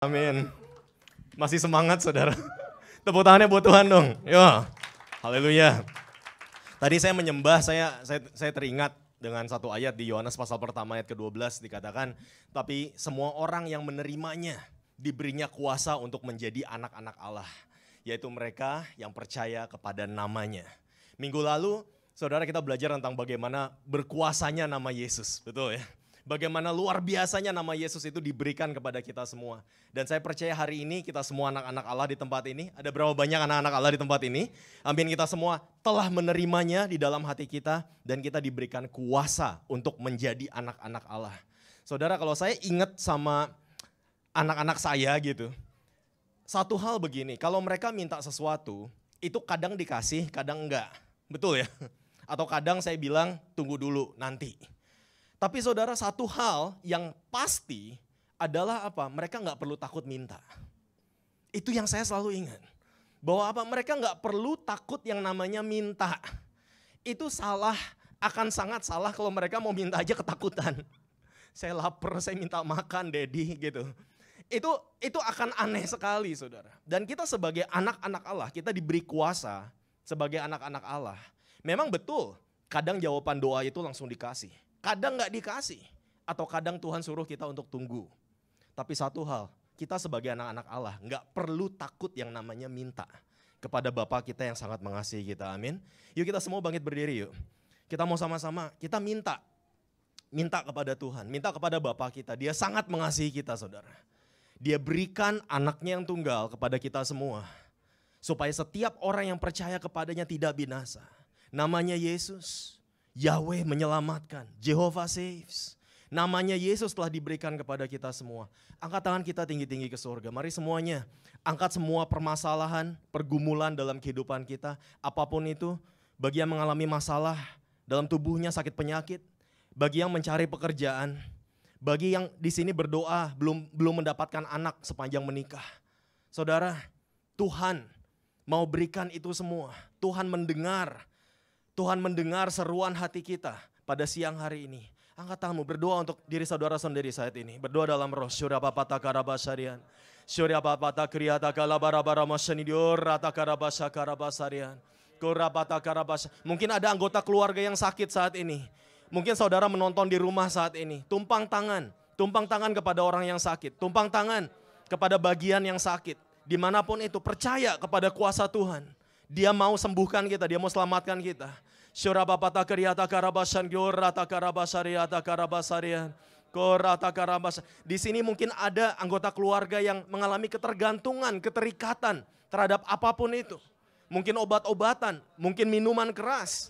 Amin. Masih semangat saudara. Tepuk tangannya buat Tuhan dong. Yo, haleluya. Tadi saya menyembah, saya teringat dengan satu ayat di Yohanes pasal pertama ayat ke-12 dikatakan, tapi semua orang yang menerimanya diberinya kuasa untuk menjadi anak-anak Allah. Yaitu mereka yang percaya kepada namanya. Minggu lalu saudara kita belajar tentang bagaimana berkuasanya nama Yesus, betul ya? Bagaimana luar biasanya nama Yesus itu diberikan kepada kita semua. Dan saya percaya hari ini kita semua anak-anak Allah di tempat ini. Ada berapa banyak anak-anak Allah di tempat ini? Amin, kita semua telah menerimanya di dalam hati kita. Dan kita diberikan kuasa untuk menjadi anak-anak Allah. Saudara, kalau saya ingat sama anak-anak saya gitu. Satu hal begini, kalau mereka minta sesuatu, itu kadang dikasih, kadang enggak. Betul ya? Atau kadang saya bilang tunggu dulu nanti. Tapi saudara, satu hal yang pasti adalah apa? Mereka nggak perlu takut minta. Itu yang saya selalu ingat. Bahwa apa? Mereka nggak perlu takut yang namanya minta. Itu salah, akan sangat salah kalau mereka mau minta aja ketakutan. Saya lapar, saya minta makan, Daddy gitu. Itu akan aneh sekali saudara. Dan kita sebagai anak-anak Allah, kita diberi kuasa sebagai anak-anak Allah. Memang betul, kadang jawaban doa itu langsung dikasih. Kadang gak dikasih, atau kadang Tuhan suruh kita untuk tunggu. Tapi satu hal, kita sebagai anak-anak Allah gak perlu takut yang namanya minta kepada Bapa kita yang sangat mengasihi kita, amin. Yuk kita semua bangkit berdiri yuk. Kita mau sama-sama, kita minta kepada Tuhan, minta kepada Bapa kita. Dia sangat mengasihi kita saudara. Dia berikan anaknya yang tunggal kepada kita semua. Supaya setiap orang yang percaya kepadanya tidak binasa. Namanya Yesus. Yahweh menyelamatkan, Jehovah saves. Namanya Yesus telah diberikan kepada kita semua. Angkat tangan kita tinggi-tinggi ke surga. Mari semuanya, angkat semua permasalahan, pergumulan dalam kehidupan kita. Apapun itu, bagi yang mengalami masalah dalam tubuhnya, sakit penyakit. Bagi yang mencari pekerjaan. Bagi yang di sini berdoa, belum mendapatkan anak sepanjang menikah. Saudara, Tuhan mau berikan itu semua. Tuhan mendengar seruan hati kita pada siang hari ini. Angkat tanganmu, berdoa untuk diri saudara-saudari saat ini. Berdoa dalam roh. Surya papata karabasarian. Surya papata kriyata kalabarabara masyanidior rata karabasa karabasarian. Korabata karabasa. Mungkin ada anggota keluarga yang sakit saat ini. Mungkin saudara menonton di rumah saat ini. Tumpang tangan kepada orang yang sakit. Tumpang tangan kepada bagian yang sakit. Dimanapun itu, percaya kepada kuasa Tuhan. Dia mau sembuhkan kita, dia mau selamatkan kita. Syurabapata kriyata karabasan gorata karabasariata karabasarian. Gorata karabas. Di sini mungkin ada anggota keluarga yang mengalami ketergantungan, keterikatan terhadap apapun itu. Mungkin obat-obatan, mungkin minuman keras,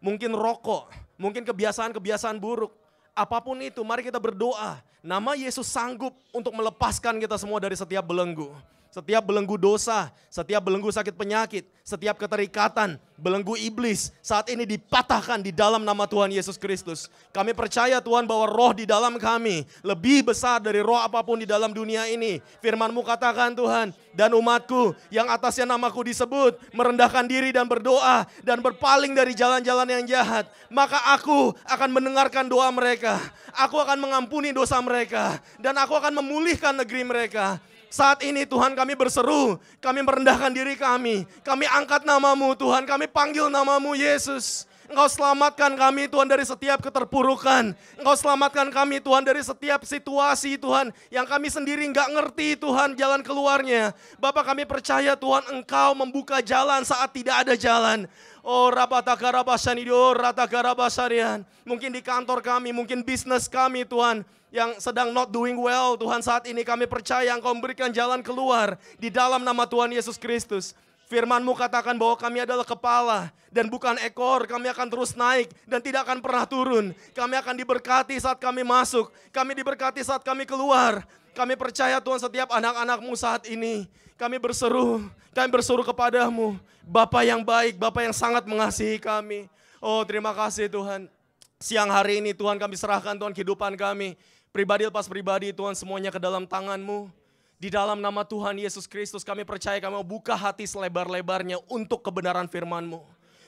mungkin rokok, mungkin kebiasaan-kebiasaan buruk. Apapun itu, mari kita berdoa. Nama Yesus sanggup untuk melepaskan kita semua dari setiap belenggu. Setiap belenggu dosa, setiap belenggu sakit penyakit, setiap keterikatan, belenggu iblis saat ini dipatahkan di dalam nama Tuhan Yesus Kristus. Kami percaya Tuhan bahwa roh di dalam kami lebih besar dari roh apapun di dalam dunia ini. Firman-Mu katakan Tuhan, dan umatku yang atasnya namaku disebut, merendahkan diri dan berdoa dan berpaling dari jalan-jalan yang jahat. Maka aku akan mendengarkan doa mereka, aku akan mengampuni dosa mereka, dan aku akan memulihkan negeri mereka. Saat ini Tuhan kami berseru, kami merendahkan diri kami angkat nama-Mu Tuhan, kami panggil nama-Mu Yesus. Engkau selamatkan kami Tuhan dari setiap keterpurukan. Engkau selamatkan kami Tuhan dari setiap situasi Tuhan yang kami sendiri enggak ngerti Tuhan jalan keluarnya. Bapa, kami percaya Tuhan Engkau membuka jalan saat tidak ada jalan. Oh rabatakarabasanidor ratakarabasarian. Mungkin di kantor kami, mungkin bisnis kami Tuhan yang sedang not doing well Tuhan, saat ini kami percaya Engkau memberikan jalan keluar di dalam nama Tuhan Yesus Kristus. Firman-Mu katakan bahwa kami adalah kepala dan bukan ekor. Kami akan terus naik dan tidak akan pernah turun. Kami akan diberkati saat kami masuk, kami diberkati saat kami keluar. Kami percaya Tuhan, setiap anak-anak-Mu saat ini kami berseru kepadamu, Bapa yang baik, Bapa yang sangat mengasihi kami. Oh terima kasih Tuhan. Siang hari ini Tuhan kami serahkan Tuhan kehidupan kami, pribadi lepas pribadi Tuhan, semuanya ke dalam tangan-Mu. Di dalam nama Tuhan Yesus Kristus kami percaya kami mau buka hati selebar-lebarnya untuk kebenaran firman-Mu.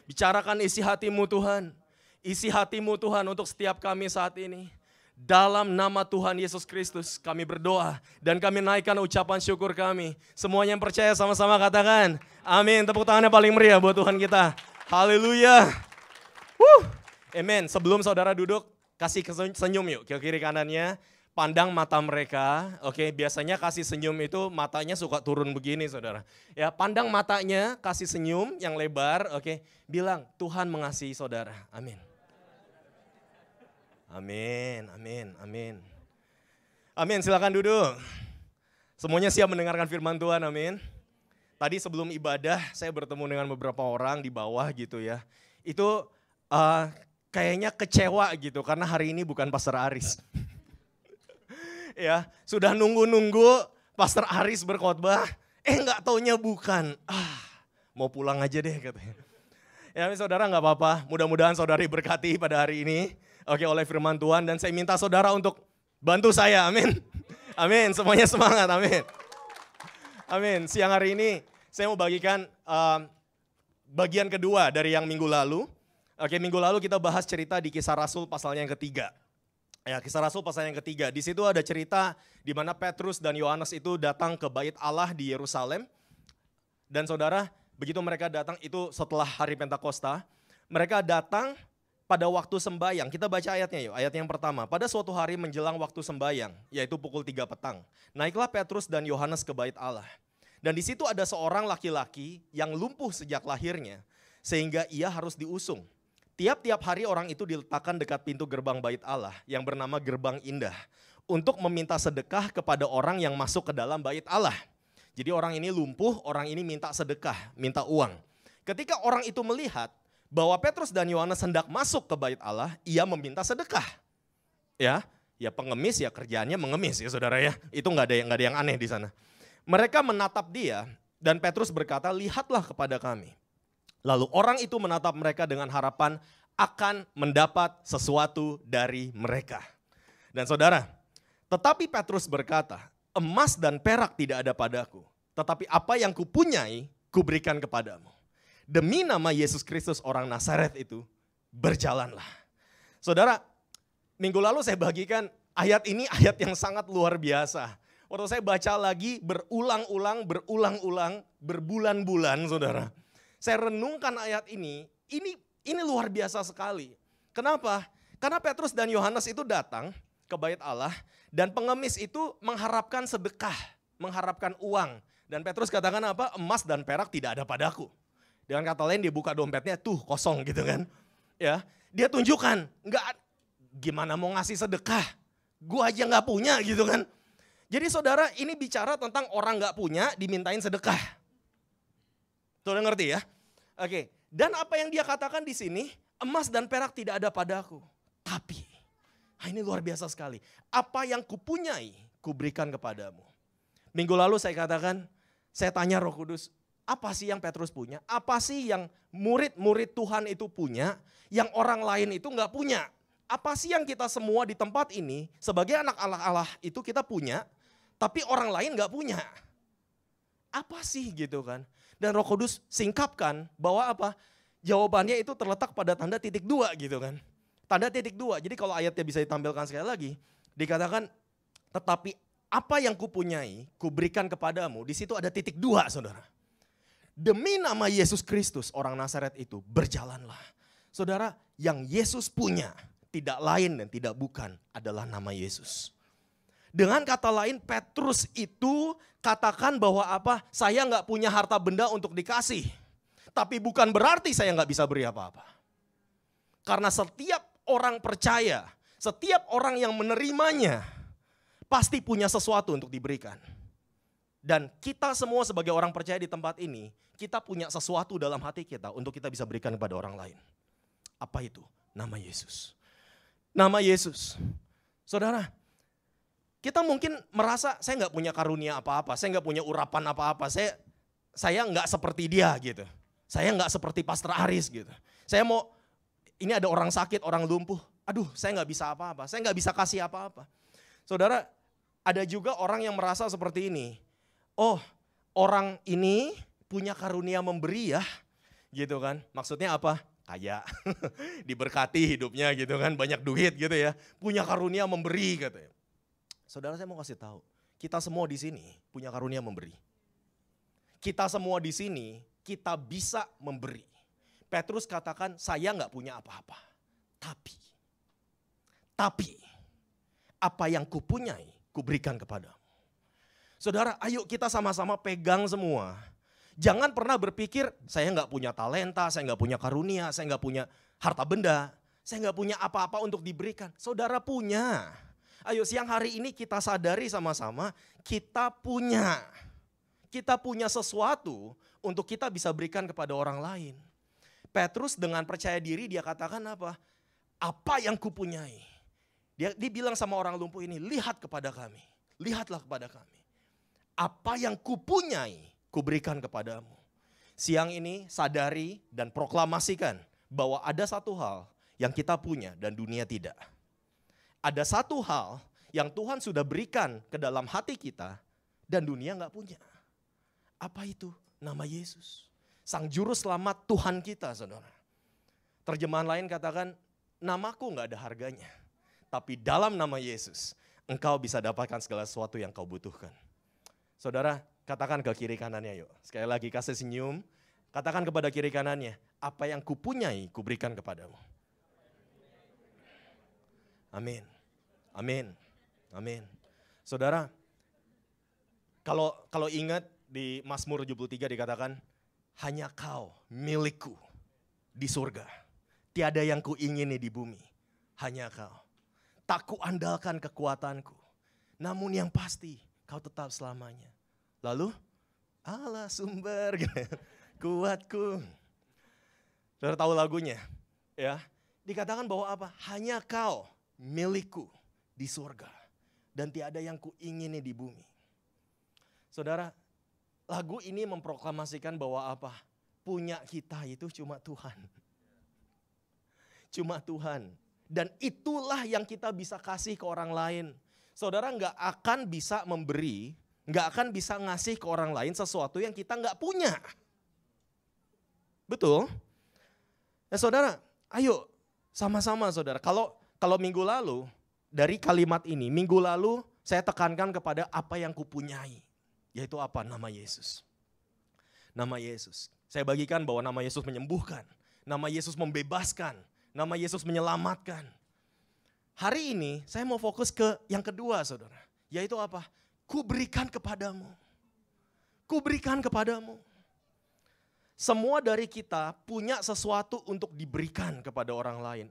Bicarakan isi hati-Mu Tuhan. Isi hati-Mu Tuhan untuk setiap kami saat ini. Dalam nama Tuhan Yesus Kristus kami berdoa dan kami naikkan ucapan syukur kami. Semuanya yang percaya sama-sama katakan amin. Tepuk tangannya paling meriah buat Tuhan kita. Haleluya. Amen. Sebelum saudara duduk, kasih senyum yuk ke kiri kanannya. Pandang mata mereka, oke. Biasanya kasih senyum itu matanya suka turun begini saudara. Ya, pandang matanya, kasih senyum yang lebar, oke. Bilang Tuhan mengasihi saudara, amin. Amin, amin, amin. Amin, silakan duduk. Semuanya siap mendengarkan firman Tuhan, amin. Tadi sebelum ibadah saya bertemu dengan beberapa orang di bawah gitu ya. Itu kayaknya kecewa gitu karena hari ini bukan Pastor Aris. Ya, sudah nunggu-nunggu Pastor Aris berkhotbah, nggak taunya bukan. Mau pulang aja deh katanya. Ya saudara nggak apa-apa, mudah-mudahan saudara diberkati pada hari ini. Oke, oleh firman Tuhan dan saya minta saudara untuk bantu saya, amin. Amin, semuanya semangat, amin. Amin, siang hari ini saya mau bagikan bagian kedua dari yang minggu lalu. Oke, minggu lalu kita bahas cerita di Kisah Rasul pasalnya yang ketiga. Ya, Kisah Rasul pasal yang ketiga. Di situ ada cerita di mana Petrus dan Yohanes itu datang ke Bait Allah di Yerusalem. Dan saudara, begitu mereka datang itu setelah hari Pentakosta, mereka datang pada waktu sembayang. Kita baca ayatnya yuk, ayat yang pertama. Pada suatu hari menjelang waktu sembayang, yaitu pukul 3 petang. Naiklah Petrus dan Yohanes ke Bait Allah. Dan di situ ada seorang laki-laki yang lumpuh sejak lahirnya, sehingga ia harus diusung. Tiap-tiap hari orang itu diletakkan dekat pintu gerbang Bait Allah yang bernama Gerbang Indah untuk meminta sedekah kepada orang yang masuk ke dalam Bait Allah. Jadi orang ini lumpuh, orang ini minta sedekah, minta uang. Ketika orang itu melihat bahwa Petrus dan Yohanes hendak masuk ke Bait Allah, ia meminta sedekah. Ya pengemis ya kerjaannya mengemis ya saudara ya. Itu nggak ada yang aneh di sana. Mereka menatap dia dan Petrus berkata, "Lihatlah kepada kami." Lalu orang itu menatap mereka dengan harapan akan mendapat sesuatu dari mereka. Dan saudara, tetapi Petrus berkata, "Emas dan perak tidak ada padaku, tetapi apa yang kupunyai, kuberikan kepadamu. Demi nama Yesus Kristus orang Nazaret itu, berjalanlah." Saudara, minggu lalu saya bagikan ayat ini ayat yang sangat luar biasa. Waktu saya baca lagi berulang-ulang, berbulan-bulan saudara. Saya renungkan ayat ini luar biasa sekali. Kenapa? Karena Petrus dan Yohanes itu datang ke Bait Allah dan pengemis itu mengharapkan sedekah, mengharapkan uang. Dan Petrus katakan apa? "Emas dan perak tidak ada padaku." Dengan kata lain dia buka dompetnya tuh kosong gitu kan. Ya, dia tunjukkan, gimana mau ngasih sedekah? Gua aja nggak punya gitu kan. Jadi saudara ini bicara tentang orang nggak punya dimintain sedekah. Saudara ngerti ya? Oke, dan apa yang dia katakan di sini, emas dan perak tidak ada padaku. Tapi, ini luar biasa sekali. Apa yang kupunyai, kuberikan kepadamu. Minggu lalu saya katakan, saya tanya Roh Kudus, apa sih yang Petrus punya? Apa sih yang murid-murid Tuhan itu punya, yang orang lain itu nggak punya? Apa sih yang kita semua di tempat ini, sebagai anak Allah itu kita punya, tapi orang lain nggak punya? Apa sih gitu kan? Dan Roh Kudus singkapkan bahwa apa? Jawabannya itu terletak pada tanda titik 2 gitu kan. Tanda titik 2, jadi kalau ayatnya bisa ditampilkan sekali lagi. Dikatakan, tetapi apa yang kupunyai, kuberikan kepadamu. Di situ ada titik 2 saudara. Demi nama Yesus Kristus orang Nazaret itu, berjalanlah. Saudara, yang Yesus punya tidak lain dan tidak bukan adalah nama Yesus. Dengan kata lain Petrus itu katakan bahwa apa? Saya nggak punya harta benda untuk dikasih. Tapi bukan berarti saya nggak bisa beri apa-apa. Karena setiap orang percaya, setiap orang yang menerimanya pasti punya sesuatu untuk diberikan. Dan kita semua sebagai orang percaya di tempat ini, kita punya sesuatu dalam hati kita untuk kita bisa berikan kepada orang lain. Apa itu? Nama Yesus. Nama Yesus. Saudara, kita mungkin merasa saya nggak punya karunia apa-apa, saya nggak punya urapan apa-apa, saya nggak seperti dia gitu. Saya nggak seperti Pastor Aris gitu. Ini ada orang sakit, orang lumpuh, aduh saya nggak bisa apa-apa, saya nggak bisa kasih apa-apa. Saudara, ada juga orang yang merasa seperti ini. Oh, orang ini punya karunia memberi ya, gitu kan. Maksudnya apa? kaya, diberkati hidupnya gitu kan, banyak duit gitu ya. Punya karunia memberi katanya. Saudara, saya mau kasih tahu, kita semua di sini punya karunia memberi. Kita semua di sini, kita bisa memberi. Petrus katakan, saya nggak punya apa-apa. Tapi, apa yang kupunyai, kuberikan kepadamu. Saudara, ayo kita sama-sama pegang semua. Jangan pernah berpikir, saya nggak punya talenta, saya nggak punya karunia, saya nggak punya harta benda, saya nggak punya apa-apa untuk diberikan. Saudara punya. Ayo siang hari ini kita sadari sama-sama, kita punya. Kita punya sesuatu untuk kita bisa berikan kepada orang lain. Petrus dengan percaya diri dia katakan apa? Apa yang kupunyai. Dia bilang sama orang lumpuh ini, lihat kepada kami. Lihatlah kepada kami. Apa yang kupunyai, kuberikan kepadamu. Siang ini sadari dan proklamasikan bahwa ada satu hal yang kita punya dan dunia tidak. Ada satu hal yang Tuhan sudah berikan ke dalam hati kita dan dunia gak punya. Apa itu? Nama Yesus. Sang Juru Selamat Tuhan kita, saudara. Terjemahan lain katakan, namaku gak ada harganya. Tapi dalam nama Yesus, engkau bisa dapatkan segala sesuatu yang kau butuhkan. Saudara, katakan ke kiri kanannya yuk. Sekali lagi kasih senyum. Katakan kepada kiri kanannya, apa yang kupunyai kuberikan kepadamu. Amin. Amin. Amin. Saudara, kalau ingat di Mazmur 73 dikatakan, hanya kau milikku di surga. Tiada yang kuingini di bumi, hanya kau. Tak kuandalkan kekuatanku, namun yang pasti kau tetap selamanya. Lalu, Allah sumber kuatku. Saudara tahu lagunya, ya? Dikatakan bahwa apa? Hanya kau milikku di surga dan tiada yang kuingini di bumi. Saudara, lagu ini memproklamasikan bahwa apa? Punya kita itu cuma Tuhan. Cuma Tuhan. Dan itulah yang kita bisa kasih ke orang lain. Saudara nggak akan bisa memberi, nggak akan bisa ngasih ke orang lain sesuatu yang kita nggak punya. Betul? Ya saudara, ayo sama-sama saudara. Kalau minggu lalu, dari kalimat ini, minggu lalu saya tekankan kepada apa yang kupunyai. Yaitu apa? Nama Yesus. Nama Yesus. Saya bagikan bahwa nama Yesus menyembuhkan. Nama Yesus membebaskan. Nama Yesus menyelamatkan. Hari ini saya mau fokus ke yang kedua saudara. Yaitu apa? Kuberikan kepadamu. Kuberikan kepadamu. Semua dari kita punya sesuatu untuk diberikan kepada orang lain.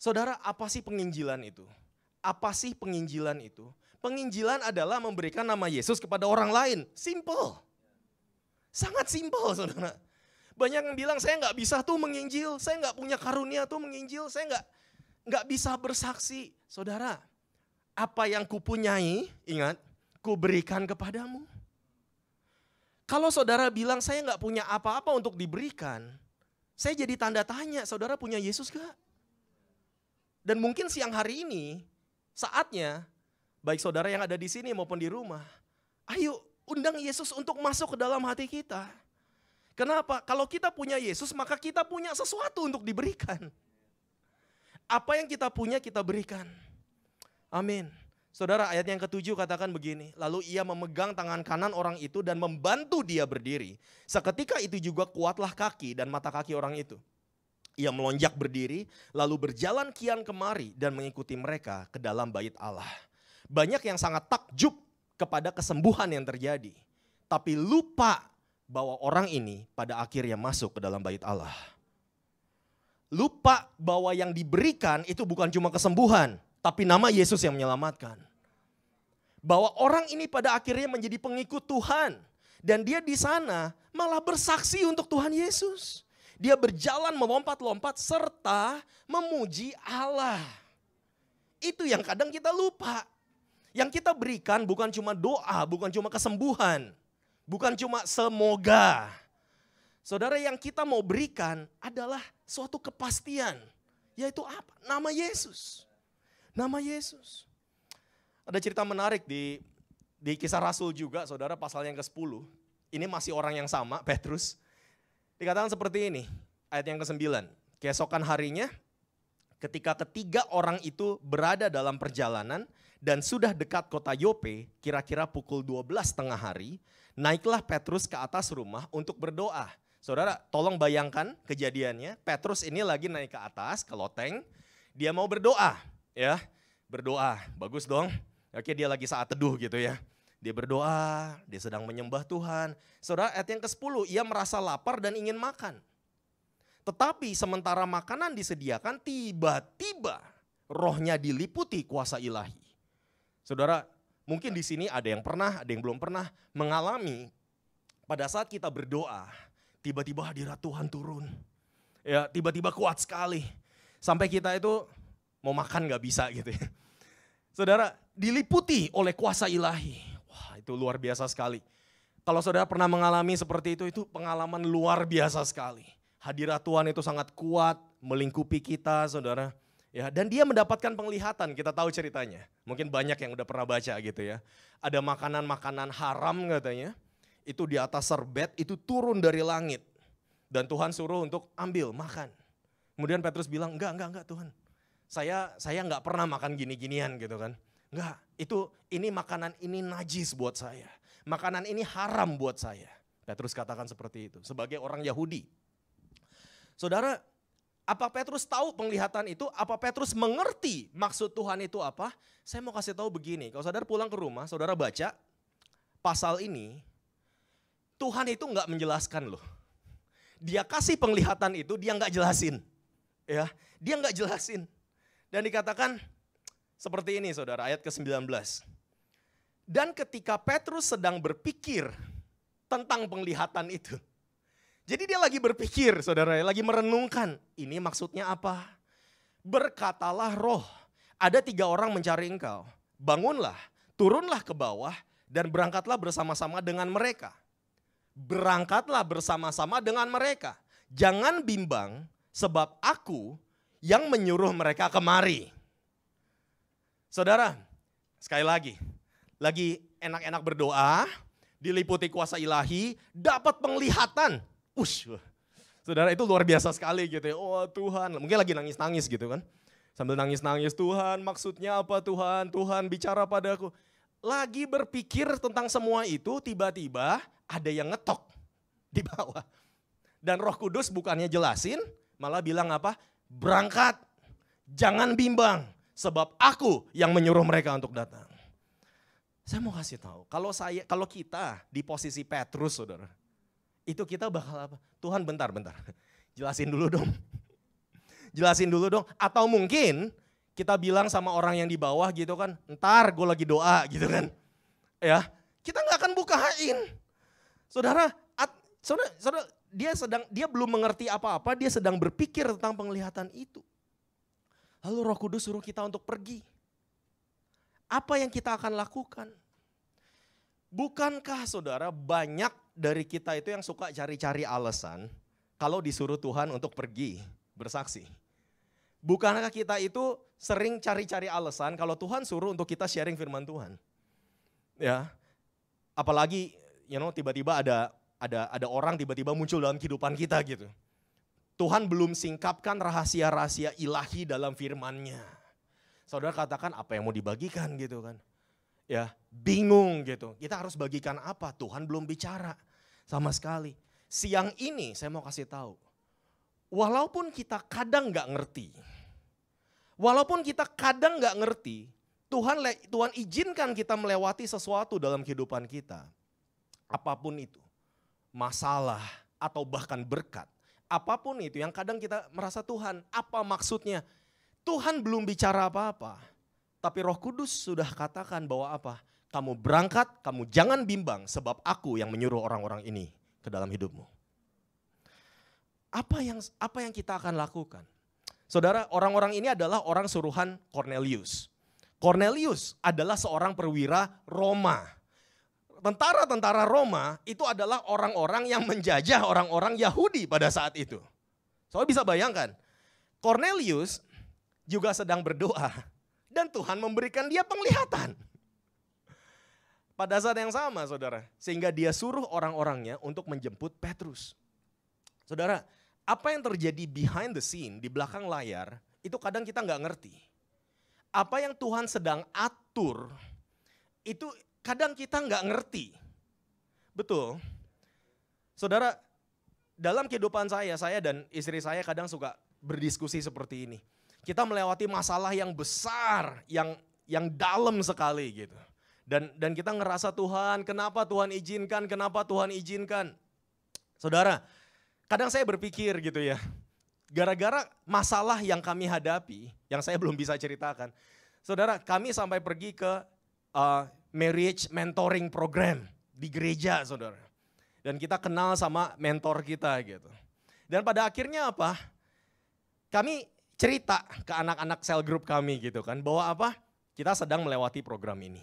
Saudara, apa sih penginjilan itu? Apa sih penginjilan itu? Penginjilan adalah memberikan nama Yesus kepada orang lain. Simple. Sangat simple saudara. Banyak yang bilang saya nggak bisa tuh menginjil, saya nggak punya karunia tuh menginjil, saya nggak bisa bersaksi. Saudara, apa yang kupunyai, ingat, kuberikan kepadamu. Kalau saudara bilang saya nggak punya apa-apa untuk diberikan, saya jadi tanda tanya, saudara punya Yesus gak? Dan mungkin siang hari ini, saatnya, baik saudara yang ada di sini maupun di rumah, ayo undang Yesus untuk masuk ke dalam hati kita. Kenapa? Kalau kita punya Yesus, maka kita punya sesuatu untuk diberikan. Apa yang kita punya kita berikan. Amin. Saudara, ayat yang ke-7 katakan begini. Lalu ia memegang tangan kanan orang itu dan membantu dia berdiri. Seketika itu juga kuatlah kaki dan mata kaki orang itu. Ia melonjak berdiri, lalu berjalan kian kemari dan mengikuti mereka ke dalam bait Allah. Banyak yang sangat takjub kepada kesembuhan yang terjadi. Tapi lupa bahwa orang ini pada akhirnya masuk ke dalam bait Allah. Lupa bahwa yang diberikan itu bukan cuma kesembuhan, tapi nama Yesus yang menyelamatkan. Bahwa orang ini pada akhirnya menjadi pengikut Tuhan. Dan dia di sana malah bersaksi untuk Tuhan Yesus. Dia berjalan melompat-lompat serta memuji Allah. Itu yang kadang kita lupa. Yang kita berikan bukan cuma doa, bukan cuma kesembuhan. Bukan cuma semoga. Saudara, yang kita mau berikan adalah suatu kepastian. Yaitu apa? Nama Yesus. Nama Yesus. Ada cerita menarik di Kisah Rasul juga, saudara, pasal yang ke-10. Ini masih orang yang sama, Petrus. Dikatakan seperti ini, ayat yang ke-9. Keesokan harinya ketika ketiga orang itu berada dalam perjalanan dan sudah dekat kota Yope, kira-kira pukul 12 tengah hari, naiklah Petrus ke atas rumah untuk berdoa. Saudara, tolong bayangkan kejadiannya, Petrus ini lagi naik ke atas, ke loteng, dia mau berdoa, ya. Berdoa, bagus dong. Oke, dia lagi saat teduh gitu ya. Dia berdoa, dia sedang menyembah Tuhan. Saudara, ayat yang ke-10, ia merasa lapar dan ingin makan. Tetapi sementara makanan disediakan, tiba-tiba rohnya diliputi kuasa ilahi. Saudara, mungkin di sini ada yang pernah, ada yang belum pernah mengalami pada saat kita berdoa, tiba-tiba hadirat Tuhan turun. Ya, tiba-tiba kuat sekali. Sampai kita itu mau makan gak bisa gitu ya. Saudara, diliputi oleh kuasa ilahi. Wah, itu luar biasa sekali. Kalau saudara pernah mengalami seperti itu pengalaman luar biasa sekali. Hadirat Tuhan itu sangat kuat, melingkupi kita saudara. Ya, dan dia mendapatkan penglihatan, kita tahu ceritanya. Mungkin banyak yang udah pernah baca gitu ya. Ada makanan-makanan haram katanya, itu di atas serbet, itu turun dari langit. Dan Tuhan suruh untuk ambil, makan. Kemudian Petrus bilang, enggak Tuhan. Saya enggak pernah makan gini-ginian gitu kan. Enggak, ini makanan ini najis buat saya. Makanan ini haram buat saya. Petrus katakan seperti itu, sebagai orang Yahudi. Saudara, apa Petrus tahu penglihatan itu? Apa Petrus mengerti maksud Tuhan itu apa? Saya mau kasih tahu begini, kalau saudara pulang ke rumah, saudara baca pasal ini, Tuhan itu enggak menjelaskan loh. Dia kasih penglihatan itu, dia enggak jelasin. Ya, dia enggak jelasin. Dan dikatakan seperti ini saudara, ayat ke-19. Dan ketika Petrus sedang berpikir tentang penglihatan itu, jadi dia lagi berpikir saudara, lagi merenungkan, ini maksudnya apa? Berkatalah roh, ada 3 orang mencari engkau, bangunlah, turunlah ke bawah dan berangkatlah bersama-sama dengan mereka. Berangkatlah bersama-sama dengan mereka, jangan bimbang sebab aku yang menyuruh mereka kemari. Saudara, sekali lagi enak-enak berdoa, diliputi kuasa ilahi, dapat penglihatan. Saudara itu luar biasa sekali gitu ya. Oh Tuhan, mungkin lagi nangis-nangis gitu kan. Sambil nangis-nangis, Tuhan maksudnya apa Tuhan? Tuhan bicara padaku. Lagi berpikir tentang semua itu, tiba-tiba ada yang ngetok di bawah. Dan Roh Kudus bukannya jelasin, malah bilang apa? Berangkat, jangan bimbang, sebab aku yang menyuruh mereka untuk datang. Saya mau kasih tahu, kalau kita di posisi Petrus saudara, itu kita bakal apa? Tuhan bentar, jelasin dulu dong. Jelasin dulu dong. Atau mungkin kita bilang sama orang yang di bawah gitu kan, ntar gue lagi doa gitu kan. Ya, kita gak akan bukain. Saudara, dia belum mengerti apa-apa, dia sedang berpikir tentang penglihatan itu. Lalu Roh Kudus suruh kita untuk pergi. Apa yang kita akan lakukan? Bukankah saudara banyak dari kita itu yang suka cari-cari alasan kalau disuruh Tuhan untuk pergi bersaksi? Bukankah kita itu sering cari-cari alasan kalau Tuhan suruh untuk kita sharing firman Tuhan? Ya, apalagi tiba-tiba ada orang tiba-tiba muncul dalam kehidupan kita gitu. Tuhan belum singkapkan rahasia-rahasia ilahi dalam firman-Nya. Saudara katakan apa yang mau dibagikan gitu kan. Ya, bingung gitu. Kita harus bagikan apa? Tuhan belum bicara sama sekali. Siang ini saya mau kasih tahu. Walaupun kita kadang gak ngerti. Tuhan izinkan kita melewati sesuatu dalam kehidupan kita. Apapun itu. Masalah atau bahkan berkat. Apapun itu yang kadang kita merasa Tuhan, apa maksudnya? Tuhan belum bicara apa-apa. Tapi Roh Kudus sudah katakan bahwa apa? Kamu berangkat, kamu jangan bimbang sebab aku yang menyuruh orang-orang ini ke dalam hidupmu. Apa yang kita akan lakukan? Saudara, orang-orang ini adalah orang suruhan Cornelius. Cornelius adalah seorang perwira Roma. Tentara-tentara Roma itu adalah orang-orang yang menjajah orang-orang Yahudi pada saat itu. Soalnya bisa bayangkan, Cornelius juga sedang berdoa dan Tuhan memberikan dia penglihatan. Pada saat yang sama saudara, sehingga dia suruh orang-orangnya untuk menjemput Petrus. Saudara, apa yang terjadi behind the scene, di belakang layar, itu kadang kita nggak ngerti. Apa yang Tuhan sedang atur, itu kadang kita nggak ngerti. Betul. Saudara, dalam kehidupan saya dan istri saya kadang suka berdiskusi seperti ini. Kita melewati masalah yang besar, yang dalam sekali gitu. Dan kita ngerasa Tuhan, kenapa Tuhan izinkan? Saudara, kadang saya berpikir gitu ya, gara-gara masalah yang kami hadapi, yang saya belum bisa ceritakan. Saudara, kami sampai pergi ke marriage mentoring program di gereja, saudara. Dan kita kenal sama mentor kita gitu. Dan pada akhirnya apa? Kami cerita ke anak-anak cell group kami gitu kan, bahwa apa? Kita sedang melewati program ini.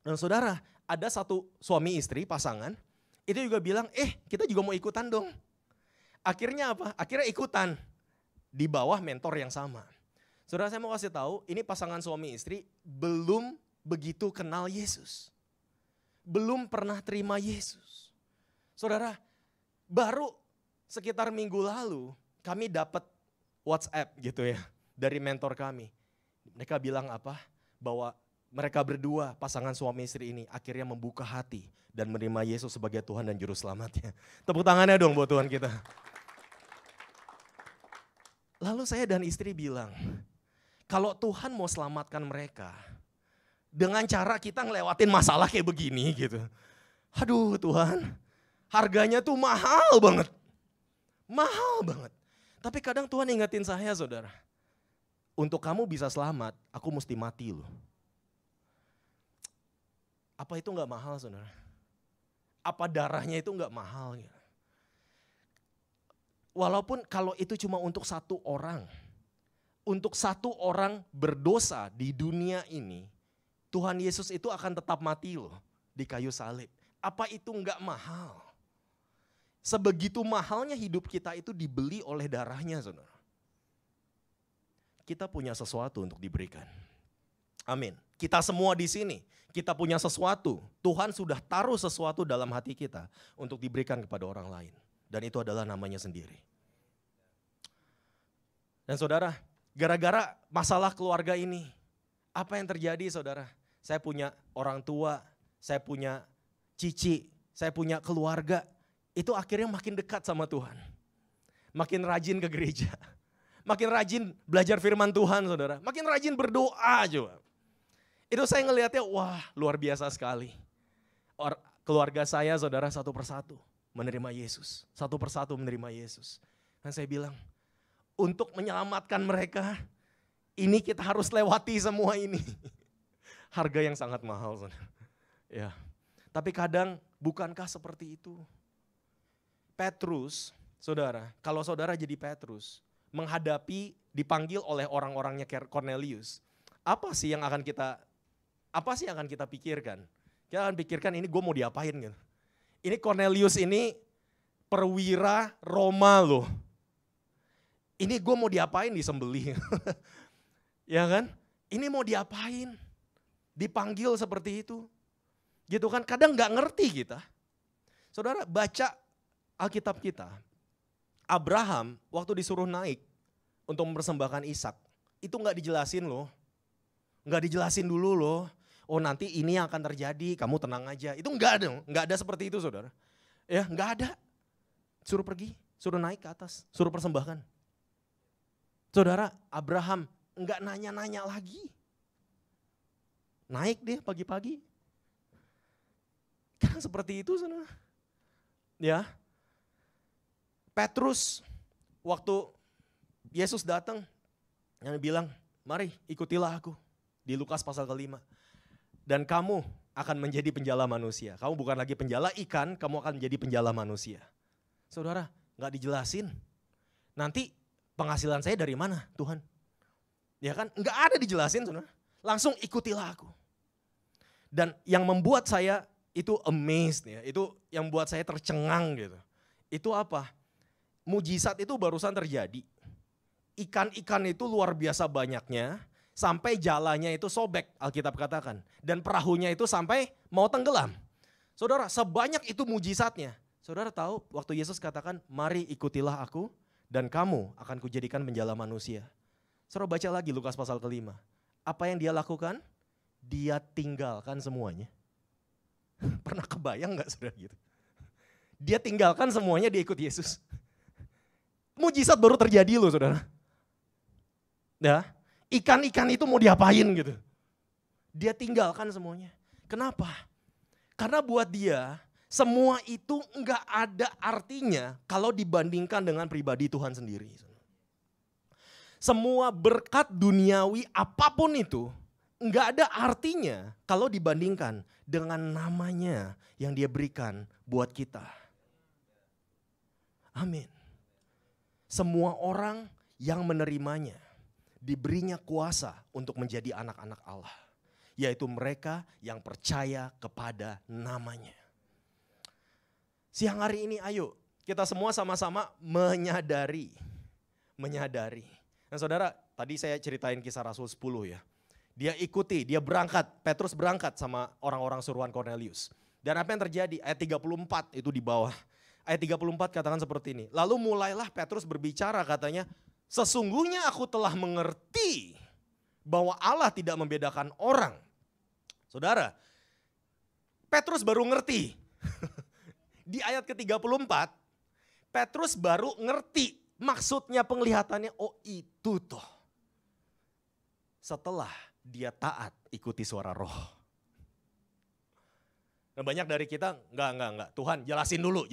Dan saudara, ada satu suami istri pasangan, itu juga bilang, kita juga mau ikutan dong. Akhirnya apa? Akhirnya ikutan di bawah mentor yang sama. Saudara, saya mau kasih tahu, ini pasangan suami istri belum begitu kenal Yesus. Belum pernah terima Yesus. Saudara, baru sekitar minggu lalu kami dapat WhatsApp gitu ya dari mentor kami. Mereka bilang apa? Bahwa mereka berdua, pasangan suami istri ini akhirnya membuka hati dan menerima Yesus sebagai Tuhan dan Juru Selamatnya. Tepuk tangannya dong buat Tuhan kita. Lalu saya dan istri bilang, kalau Tuhan mau selamatkan mereka, dengan cara kita ngelewatin masalah kayak begini gitu. Aduh Tuhan, harganya tuh mahal banget. Mahal banget. Tapi kadang Tuhan ingetin saya saudara, untuk kamu bisa selamat, aku mesti mati loh. Apa itu gak mahal saudara? Apa darahnya itu gak mahal? Walaupun kalau itu cuma untuk satu orang berdosa di dunia ini, Tuhan Yesus itu akan tetap mati loh di kayu salib. Apa itu gak mahal? Sebegitu mahalnya hidup kita itu dibeli oleh darahnya saudara. Kita punya sesuatu untuk diberikan. Amin. Kita semua di sini, kita punya sesuatu. Tuhan sudah taruh sesuatu dalam hati kita untuk diberikan kepada orang lain. Dan itu adalah namanya sendiri. Dan saudara, gara-gara masalah keluarga ini, apa yang terjadi saudara? Saya punya orang tua, saya punya cici, saya punya keluarga. Itu akhirnya makin dekat sama Tuhan. Makin rajin ke gereja. Makin rajin belajar firman Tuhan saudara. Makin rajin berdoa juga. Itu saya ngelihatnya wah luar biasa sekali. Keluarga saya saudara satu persatu menerima Yesus. Satu persatu menerima Yesus. Dan saya bilang untuk menyelamatkan mereka ini kita harus lewati semua ini. Harga yang sangat mahal saudara. Ya. Tapi kadang bukankah seperti itu? Petrus, saudara, kalau saudara jadi Petrus, menghadapi, dipanggil oleh orang-orangnya Cornelius, apa sih yang akan kita pikirkan? Kita akan pikirkan ini gue mau diapain gitu. Ini Cornelius ini perwira Roma loh. Ini gue mau diapain, disembelih. Ya kan? Ini mau diapain? Dipanggil seperti itu. Gitu kan, kadang gak ngerti kita. Saudara baca Alkitab kita, Abraham waktu disuruh naik untuk mempersembahkan Ishak, itu gak dijelasin loh. Gak dijelasin dulu loh. Oh nanti ini yang akan terjadi, kamu tenang aja. Itu gak ada seperti itu saudara. Ya gak ada. Suruh pergi, suruh naik ke atas, suruh persembahkan. Saudara, Abraham gak nanya-nanya lagi. Naik deh pagi-pagi. Kan seperti itu saudara. Ya. Petrus waktu Yesus datang yang bilang, mari ikutilah aku di Lukas pasal ke-5. Dan kamu akan menjadi penjala manusia. Kamu bukan lagi penjala ikan, kamu akan menjadi penjala manusia. Saudara, gak dijelasin. Nanti penghasilan saya dari mana Tuhan? Ya kan, gak ada dijelasin saudara. Langsung ikutilah aku. Dan yang membuat saya itu amazed ya, itu yang membuat saya tercengang gitu. Itu apa? Mujizat itu barusan terjadi. Ikan-ikan itu luar biasa banyaknya, sampai jalannya itu sobek, Alkitab katakan. Dan perahunya itu sampai mau tenggelam. Saudara, sebanyak itu mujizatnya. Saudara tahu waktu Yesus katakan, mari ikutilah aku. dan kamu akan kujadikan penjala manusia. Saudara baca lagi Lukas pasal ke-5. Apa yang dia lakukan? Dia tinggalkan semuanya. Pernah kebayang gak saudara gitu? Dia tinggalkan semuanya, dia ikut Yesus. Mujizat baru terjadi loh saudara. Ya, ikan-ikan itu mau diapain gitu. Dia tinggalkan semuanya. Kenapa? Karena buat dia semua itu enggak ada artinya kalau dibandingkan dengan pribadi Tuhan sendiri. Semua berkat duniawi apapun itu enggak ada artinya kalau dibandingkan dengan namanya yang dia berikan buat kita. Amin. Semua orang yang menerimanya diberinya kuasa untuk menjadi anak-anak Allah. Yaitu mereka yang percaya kepada namanya. Siang hari ini ayo kita semua sama-sama menyadari. Nah saudara, tadi saya ceritain kisah Rasul 10 ya. Dia ikuti, dia berangkat, Petrus berangkat sama orang-orang suruhan Cornelius. Dan apa yang terjadi? Ayat 34 itu di bawah. Ayat 34 katakan seperti ini. Lalu mulailah Petrus berbicara katanya, sesungguhnya aku telah mengerti bahwa Allah tidak membedakan orang. Saudara, Petrus baru ngerti. Di ayat ke-34, Petrus baru ngerti maksudnya penglihatannya, oh itu toh. Setelah dia taat ikuti suara roh. Nah banyak dari kita, enggak. Tuhan jelasin dulu.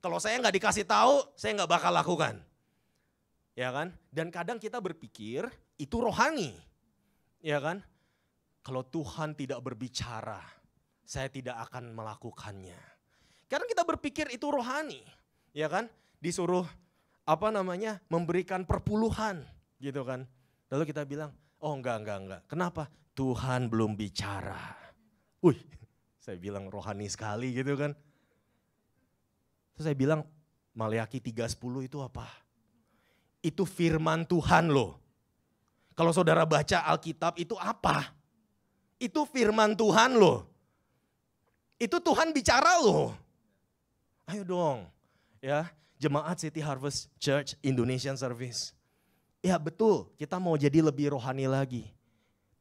Kalau saya enggak dikasih tahu, saya enggak bakal lakukan. Ya kan? Dan kadang kita berpikir itu rohani. Ya kan? Kalau Tuhan tidak berbicara, saya tidak akan melakukannya. Karena kita berpikir itu rohani. Ya kan? Disuruh memberikan perpuluhan gitu kan. Lalu kita bilang, oh enggak. Kenapa? Tuhan belum bicara. Saya bilang rohani sekali gitu kan. Terus saya bilang Maleakhi 3:10 itu apa? Itu firman Tuhan loh. Kalau saudara baca Alkitab itu apa? Itu firman Tuhan loh. Itu Tuhan bicara loh. Ayo dong ya, Jemaat City Harvest Church Indonesian Service. Ya betul, kita mau jadi lebih rohani lagi.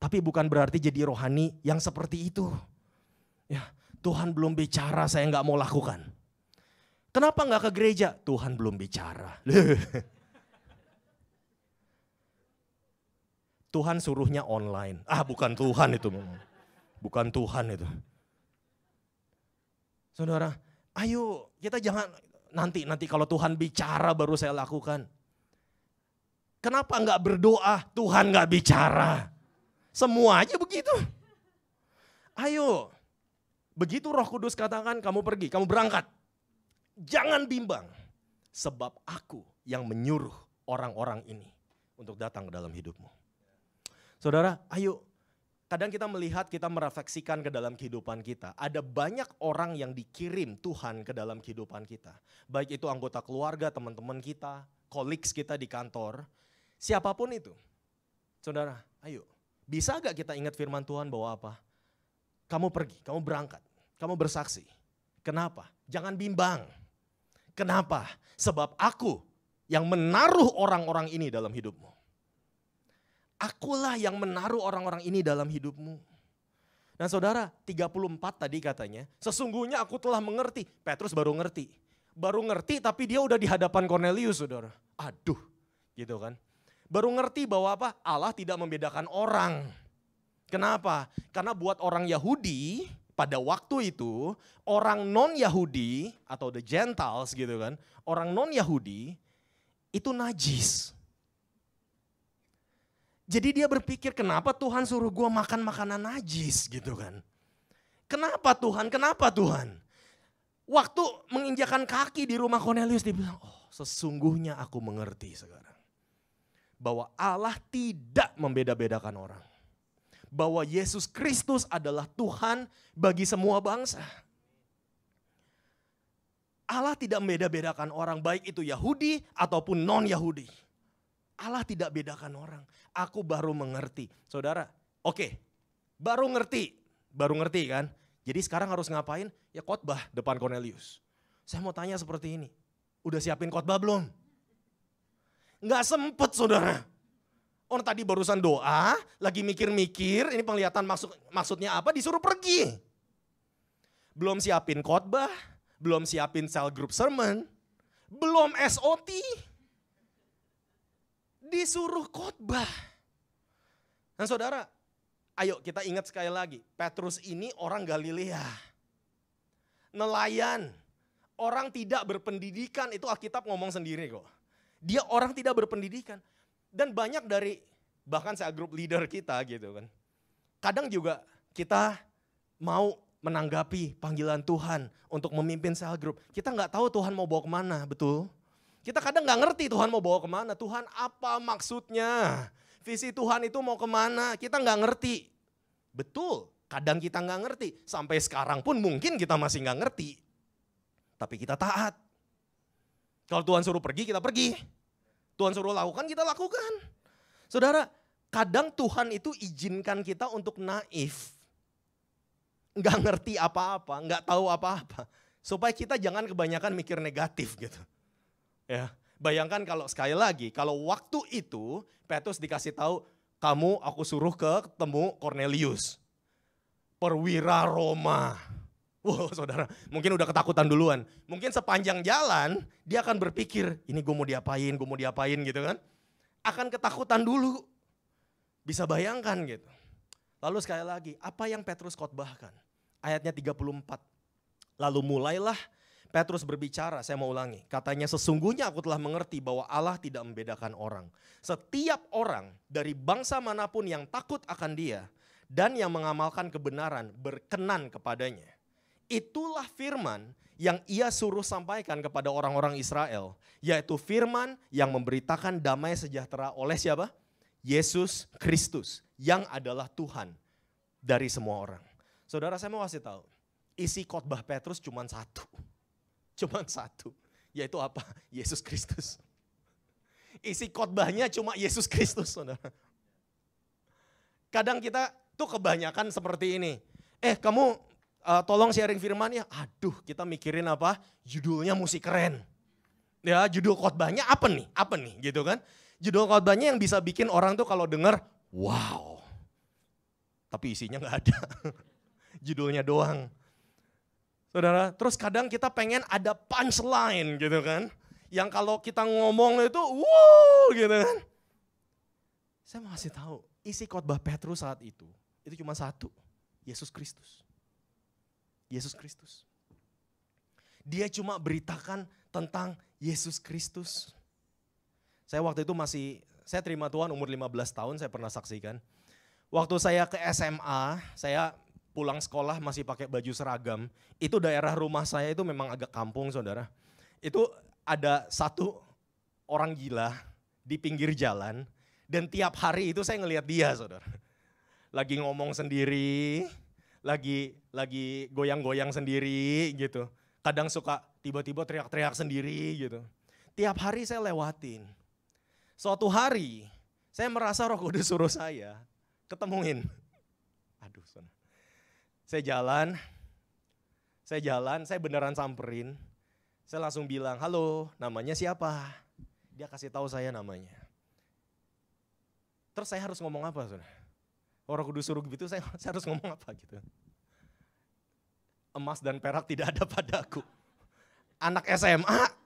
Tapi bukan berarti jadi rohani yang seperti itu. Ya, Tuhan belum bicara, saya nggak mau lakukan. Kenapa nggak ke gereja? Tuhan belum bicara. Tuhan suruhnya online. Bukan Tuhan itu. Bukan Tuhan itu. Saudara, ayo kita jangan nanti kalau Tuhan bicara baru saya lakukan. Kenapa nggak berdoa? Tuhan nggak bicara. Semua aja begitu. Ayo. Begitu Roh Kudus katakan kamu pergi, kamu berangkat. Jangan bimbang. Sebab aku yang menyuruh orang-orang ini untuk datang ke dalam hidupmu. Saudara, ayo. Kadang kita melihat, kita merefleksikan ke dalam kehidupan kita. Ada banyak orang yang dikirim Tuhan ke dalam kehidupan kita. Baik itu anggota keluarga, teman-teman kita, colleagues kita di kantor. Siapapun itu. Saudara, ayo. Bisa gak kita ingat firman Tuhan bahwa apa? Kamu pergi, kamu berangkat, kamu bersaksi. Kenapa? Jangan bimbang. Kenapa? Sebab aku yang menaruh orang-orang ini dalam hidupmu. Akulah yang menaruh orang-orang ini dalam hidupmu. Nah saudara, 34 tadi katanya, sesungguhnya aku telah mengerti. Petrus baru ngerti. Baru ngerti tapi dia udah di hadapan Cornelius saudara. Aduh, gitu kan. Baru ngerti bahwa apa? Allah tidak membedakan orang. Kenapa? Karena buat orang Yahudi pada waktu itu, orang non-Yahudi atau the Gentiles gitu kan, orang non-Yahudi itu najis. Jadi dia berpikir kenapa Tuhan suruh gue makan makanan najis gitu kan. Kenapa Tuhan? Waktu menginjakan kaki di rumah Cornelius dia bilang, oh sesungguhnya aku mengerti sekarang. Bahwa Allah tidak membeda-bedakan orang. Bahwa Yesus Kristus adalah Tuhan bagi semua bangsa. Allah tidak membeda-bedakan orang baik itu Yahudi ataupun non-Yahudi. Allah tidak bedakan orang. Aku baru mengerti. Saudara, oke, baru ngerti kan. Jadi sekarang harus ngapain? Ya khotbah depan Cornelius. Saya mau tanya seperti ini. Udah siapin khotbah belum? Nggak sempet saudara. Orang tadi barusan doa, lagi mikir-mikir, ini penglihatan maksudnya apa, disuruh pergi. Belum siapin khotbah, belum siapin cell group sermon, belum SOT. Disuruh khotbah. Dan saudara, ayo kita ingat sekali lagi, Petrus ini orang Galilea. Nelayan, orang tidak berpendidikan, itu Alkitab ngomong sendiri kok. Dia orang tidak berpendidikan. Dan banyak dari bahkan saya group leader kita gitu kan. Kadang juga kita mau menanggapi panggilan Tuhan untuk memimpin cell group. Kita nggak tahu Tuhan mau bawa kemana, betul? Kita kadang nggak ngerti Tuhan mau bawa kemana. Tuhan apa maksudnya? Visi Tuhan itu mau kemana? Kita nggak ngerti. Betul, kadang kita nggak ngerti. Sampai sekarang pun mungkin kita masih nggak ngerti. Tapi kita taat. Kalau Tuhan suruh pergi, kita pergi. Tuhan suruh lakukan, kita lakukan. Saudara, kadang Tuhan itu izinkan kita untuk naif. Nggak ngerti apa-apa, nggak tahu apa-apa. Supaya kita jangan kebanyakan mikir negatif gitu. Ya, bayangkan kalau sekali lagi, kalau waktu itu Petrus dikasih tahu, kamu aku suruh ketemu Cornelius. Perwira Roma. Wow saudara, mungkin udah ketakutan duluan. Mungkin sepanjang jalan dia akan berpikir, ini gue mau diapain gitu kan. Akan ketakutan dulu. Bisa bayangkan gitu. Lalu sekali lagi, apa yang Petrus khotbahkan? Ayatnya 34. Lalu mulailah Petrus berbicara, saya mau ulangi. Katanya sesungguhnya aku telah mengerti bahwa Allah tidak membedakan orang. Setiap orang dari bangsa manapun yang takut akan dia dan yang mengamalkan kebenaran berkenan kepadanya. Itulah firman yang ia suruh sampaikan kepada orang-orang Israel. Yaitu firman yang memberitakan damai sejahtera oleh siapa? Yesus Kristus yang adalah Tuhan dari semua orang. Saudara saya mau kasih tahu, isi khotbah Petrus cuma satu. Cuma satu, yaitu apa? Yesus Kristus. Isi khotbahnya cuma Yesus Kristus saudara. Kadang kita tuh kebanyakan seperti ini. Kamu tolong sharing firman ya. Aduh kita mikirin apa? Judulnya mesti keren. Ya judul khotbahnya apa nih? Apa nih gitu kan. Judul khotbahnya yang bisa bikin orang tuh kalau denger wow. Tapi isinya gak ada. Judulnya doang. Saudara, terus kadang kita pengen ada punchline gitu kan. Yang kalau kita ngomong itu wow gitu kan. Saya mau kasih tahu, isi khotbah Petrus saat itu cuma satu. Yesus Kristus. Yesus Kristus. Dia cuma beritakan tentang Yesus Kristus. Saya waktu itu saya terima Tuhan umur 15 tahun, saya pernah saksikan. Waktu saya ke SMA, saya pulang sekolah masih pakai baju seragam. Itu daerah rumah saya itu memang agak kampung saudara. Itu ada satu orang gila di pinggir jalan. Dan tiap hari itu saya ngelihat dia saudara. Lagi ngomong sendiri, lagi goyang-goyang sendiri gitu. Kadang suka tiba-tiba teriak-teriak sendiri gitu. Tiap hari saya lewatin. Suatu hari saya merasa Roh Kudus suruh saya ketemuin. Aduh saudara. Saya jalan, saya beneran samperin. Saya langsung bilang, halo namanya siapa? Dia kasih tahu saya namanya. Terus saya harus ngomong apa saudara? Roh Kudus suruh begitu saya harus ngomong apa gitu. Emas dan perak tidak ada padaku. Anak SMA.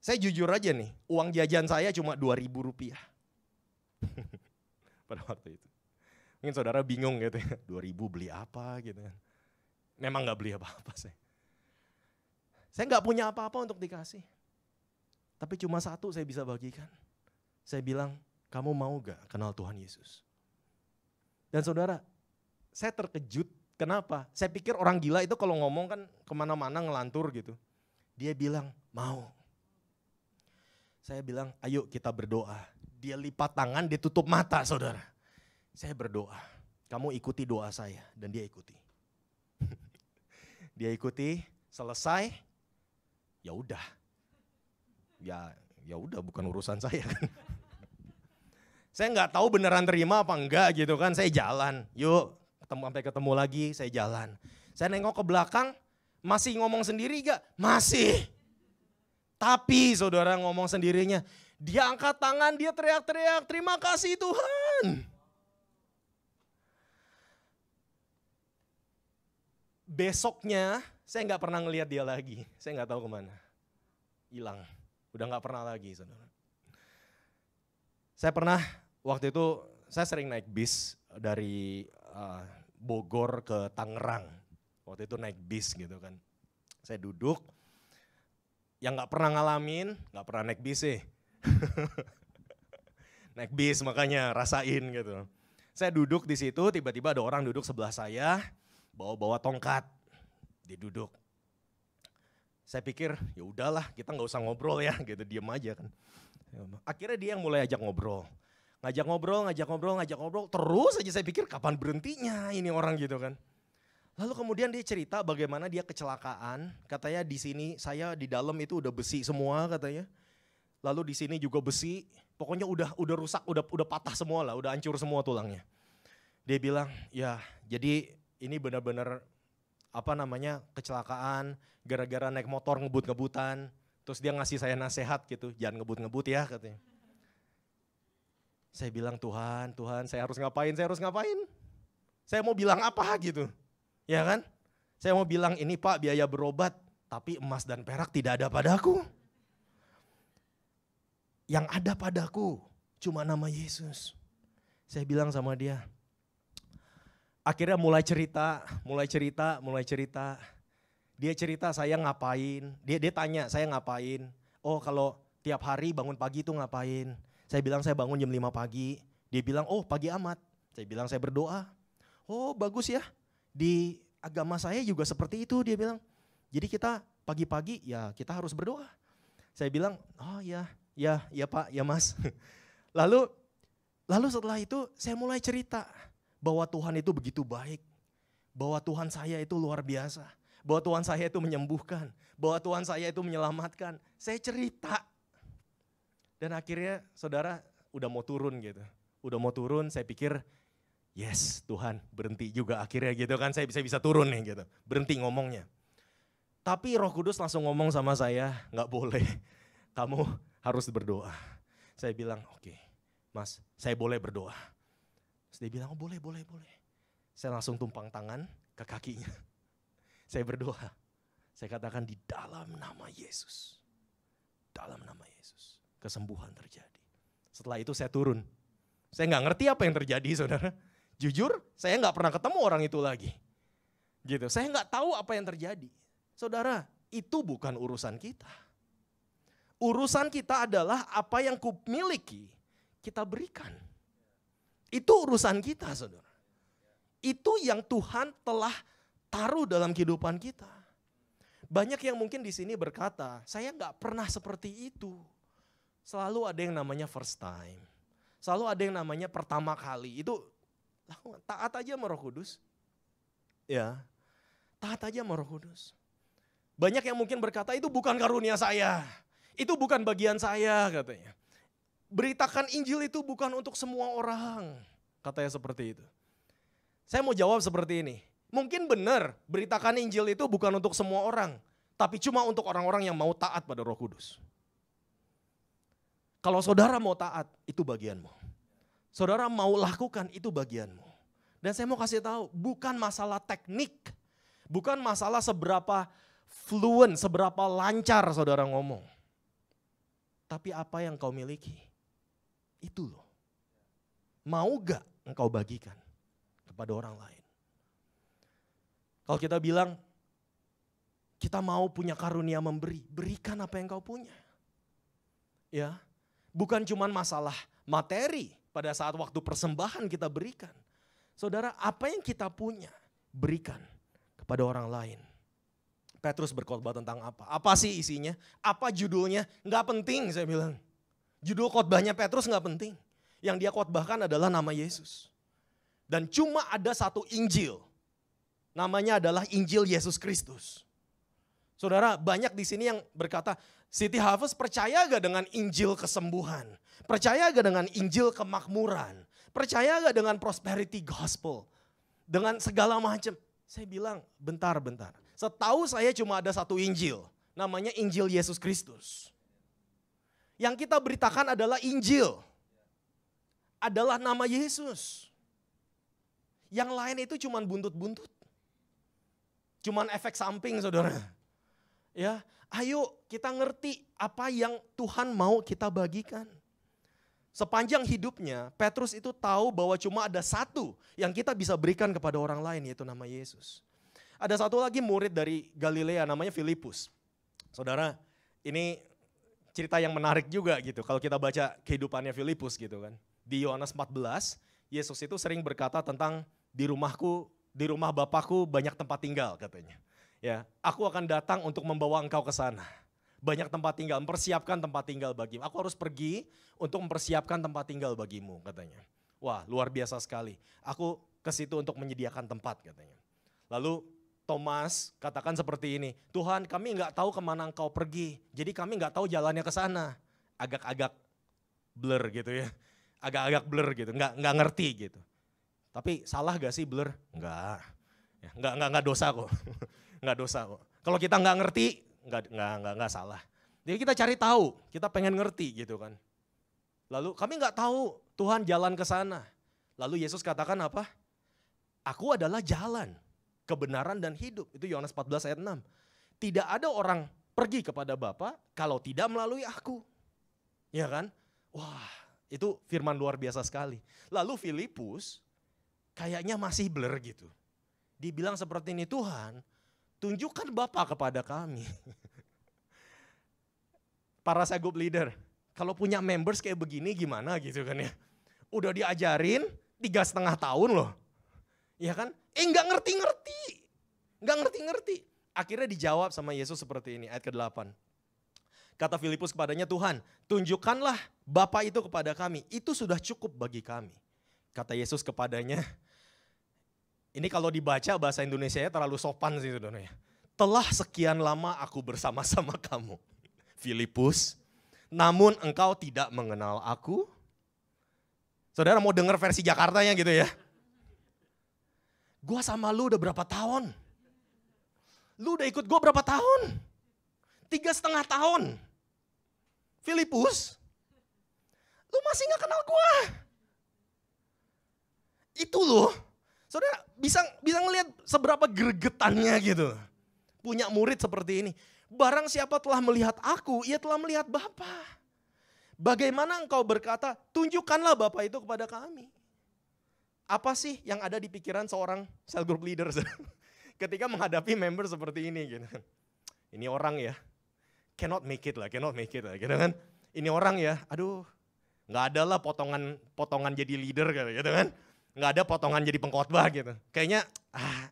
Saya jujur aja nih, uang jajan saya cuma 2.000 rupiah. Pada waktu itu. Mungkin saudara bingung gitu ya, 2.000 beli apa gitu kan. Memang gak beli apa-apa saya. Saya gak punya apa-apa untuk dikasih. Tapi cuma satu saya bisa bagikan. Saya bilang, kamu mau gak kenal Tuhan Yesus? Dan saudara, saya terkejut. Kenapa? Saya pikir orang gila itu kalau ngomong kan kemana-mana ngelantur gitu. Dia bilang, mau. Saya bilang, ayo kita berdoa. Dia lipat tangan, dia tutup mata saudara. Saya berdoa, kamu ikuti doa saya. Dan dia ikuti. Dia ikuti, selesai, ya udah. Ya udah bukan urusan saya kan. Saya nggak tahu beneran terima apa enggak gitu kan. Saya jalan, yuk sampai ketemu lagi saya jalan. Saya nengok ke belakang, masih ngomong sendiri gak? Masih. Tapi saudara ngomong sendirinya, dia angkat tangan, dia teriak-teriak, terima kasih Tuhan. Besoknya saya nggak pernah ngelihat dia lagi, saya nggak tahu kemana. Hilang, udah nggak pernah lagi saudara. Saya pernah, waktu itu saya sering naik bis dari Bogor ke Tangerang. Waktu itu naik bis gitu kan. Saya duduk, yang gak pernah ngalamin, gak pernah naik bis sih. Naik bis makanya rasain gitu. Saya duduk di situ, tiba-tiba ada orang duduk sebelah saya, bawa tongkat, dia duduk. Saya pikir ya udahlah kita gak usah ngobrol ya gitu, diem aja kan. Akhirnya dia yang mulai ajak ngobrol. Ngajak ngobrol, terus aja saya pikir kapan berhentinya ini orang gitu kan. Lalu kemudian dia cerita bagaimana dia kecelakaan, katanya di sini saya di dalam itu udah besi semua katanya. Lalu di sini juga besi, pokoknya udah rusak, udah patah semua lah, udah hancur semua tulangnya. Dia bilang, ya jadi ini benar-benar kecelakaan gara-gara naik motor ngebut-ngebutan. Terus dia ngasih saya nasihat gitu, jangan ngebut-ngebut ya katanya. Saya bilang Tuhan saya harus ngapain? Saya mau bilang apa gitu. Ya kan? Saya mau bilang ini Pak biaya berobat, tapi emas dan perak tidak ada padaku. Yang ada padaku cuma nama Yesus. Saya bilang sama dia. Akhirnya mulai cerita. Dia cerita saya ngapain, dia tanya saya ngapain. Oh kalau tiap hari bangun pagi itu ngapain. Saya bilang saya bangun jam 5 pagi. Dia bilang oh pagi amat. Saya bilang saya berdoa. Oh bagus ya. Di agama saya juga seperti itu dia bilang. Jadi kita pagi-pagi ya kita harus berdoa. Saya bilang oh ya Pak, ya Mas. Lalu setelah itu saya mulai cerita bahwa Tuhan itu begitu baik. Bahwa Tuhan saya itu luar biasa. Bahwa Tuhan saya itu menyembuhkan. Bahwa Tuhan saya itu menyelamatkan. Saya cerita. Dan akhirnya saudara udah mau turun gitu. Saya pikir yes Tuhan berhenti juga akhirnya gitu kan, saya bisa turun nih gitu, berhenti ngomongnya. Tapi Roh Kudus langsung ngomong sama saya, gak boleh, kamu harus berdoa. Saya bilang oke, Mas saya boleh berdoa. Terus dia bilang oh boleh. Saya langsung tumpang tangan ke kakinya. Saya berdoa, saya katakan di dalam nama Yesus. Dalam nama Yesus, kesembuhan terjadi. Setelah itu saya turun. Saya gak ngerti apa yang terjadi saudara. Jujur, saya nggak pernah ketemu orang itu lagi. Gitu, saya nggak tahu apa yang terjadi. Saudara, itu bukan urusan kita. Urusan kita adalah apa yang kumiliki, kita berikan. Itu urusan kita, saudara. Itu yang Tuhan telah taruh dalam kehidupan kita. Banyak yang mungkin di sini berkata, saya nggak pernah seperti itu. Selalu ada yang namanya first time. Selalu ada yang namanya pertama kali. Itu taat aja sama Roh Kudus. Ya, taat aja sama Roh Kudus. Banyak yang mungkin berkata itu bukan karunia saya. Itu bukan bagian saya katanya. Beritakan Injil itu bukan untuk semua orang. Katanya seperti itu. Saya mau jawab seperti ini. Mungkin benar beritakan Injil itu bukan untuk semua orang. Tapi cuma untuk orang-orang yang mau taat pada Roh Kudus. Kalau saudara mau taat, itu bagianmu. Saudara mau lakukan, itu bagianmu. Dan saya mau kasih tahu, bukan masalah teknik. Bukan masalah seberapa fluent, seberapa lancar saudara ngomong. Tapi apa yang kau miliki, itu loh. Mau gak engkau bagikan kepada orang lain? Kalau kita bilang, kita mau punya karunia memberi, berikan apa yang kau punya. Ya, bukan cuma masalah materi. Pada saat waktu persembahan kita berikan. Saudara, apa yang kita punya, berikan kepada orang lain. Petrus berkhotbah tentang apa? Apa sih isinya? Apa judulnya? Nggak penting saya bilang. Judul khotbahnya Petrus nggak penting. Yang dia khotbahkan adalah nama Yesus. Dan cuma ada satu Injil. Namanya adalah Injil Yesus Kristus. Saudara, banyak di sini yang berkata, City Harvest percaya gak dengan Injil kesembuhan? Percaya gak dengan Injil kemakmuran? Percaya gak dengan prosperity gospel? Dengan segala macam. Saya bilang, bentar. Setahu saya cuma ada satu Injil. Namanya Injil Yesus Kristus. Yang kita beritakan adalah Injil. Adalah nama Yesus. Yang lain itu cuman buntut-buntut. Cuman efek samping, saudara. Ya, ayo kita ngerti apa yang Tuhan mau kita bagikan. Sepanjang hidupnya, Petrus itu tahu bahwa cuma ada satu yang kita bisa berikan kepada orang lain, yaitu nama Yesus. Ada satu lagi murid dari Galilea namanya Filipus. Saudara, ini cerita yang menarik juga gitu kalau kita baca kehidupannya Filipus gitu kan. Di Yohanes 14, Yesus itu sering berkata tentang di rumahku, di rumah Bapakku banyak tempat tinggal katanya. Ya, aku akan datang untuk membawa engkau ke sana. Banyak tempat tinggal, mempersiapkan tempat tinggal bagimu. Aku harus pergi untuk mempersiapkan tempat tinggal bagimu katanya. Wah, luar biasa sekali. Aku ke situ untuk menyediakan tempat katanya. Lalu Thomas katakan seperti ini, Tuhan kami nggak tahu kemana engkau pergi, jadi kami nggak tahu jalannya ke sana. Agak-agak blur gitu ya. Agak-agak blur gitu, nggak ngerti gitu. Tapi salah gak sih blur? Enggak. Ya, enggak dosa kok. Enggak dosa kok. Kalau kita nggak ngerti, enggak salah. Jadi kita cari tahu, kita pengen ngerti gitu kan. Lalu kami nggak tahu Tuhan jalan ke sana. Lalu Yesus katakan apa? Aku adalah jalan, kebenaran dan hidup. Itu Yohanes 14 ayat 6. Tidak ada orang pergi kepada Bapa kalau tidak melalui aku. Ya kan? Wah, itu firman luar biasa sekali. Lalu Filipus kayaknya masih blur gitu. Dibilang seperti ini, Tuhan tunjukkan Bapa kepada kami. Para group leader, kalau punya members kayak begini gimana gitu kan ya. Udah diajarin 3,5 tahun loh. Ya kan? Nggak ngerti. Akhirnya dijawab sama Yesus seperti ini, ayat ke-8. Kata Filipus kepadanya, Tuhan tunjukkanlah Bapa itu kepada kami, itu sudah cukup bagi kami. Kata Yesus kepadanya, ini kalau dibaca bahasa Indonesianya terlalu sopan sih saudara ya. Telah sekian lama aku bersama-sama kamu, Filipus, namun engkau tidak mengenal aku. Saudara mau dengar versi Jakartanya gitu ya. Gua sama lu udah berapa tahun? Lu udah ikut gua berapa tahun? 3,5 tahun. Filipus, lu masih gak kenal gua. Itu loh, saudara bisa ngelihat seberapa gregetannya gitu. Punya murid seperti ini. Barang siapa telah melihat aku, ia telah melihat Bapa. Bagaimana engkau berkata, tunjukkanlah Bapa itu kepada kami. Apa sih yang ada di pikiran seorang cell group leader ketika menghadapi member seperti ini gitu. Ini orang ya, cannot make it lah gitu kan. Ini orang ya, aduh gak ada lah potongan jadi leader gitu kan. Gak ada potongan jadi pengkhotbah gitu. Kayaknya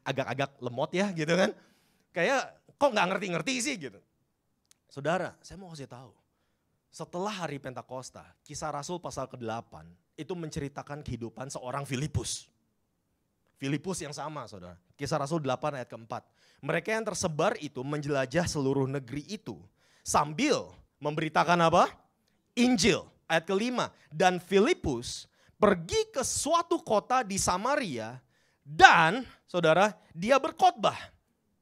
agak-agak lemot ya gitu kan. Kayak kok gak ngerti-ngerti sih gitu. Saudara, saya mau kasih tahu. Setelah hari Pentakosta, Kisah Rasul pasal ke-8 itu menceritakan kehidupan seorang Filipus. Filipus yang sama saudara. Kisah Rasul 8 ayat ke-4. Mereka yang tersebar itu menjelajah seluruh negeri itu. Sambil memberitakan apa? Injil. Ayat ke-5. Dan Filipus pergi ke suatu kota di Samaria dan saudara dia berkhotbah.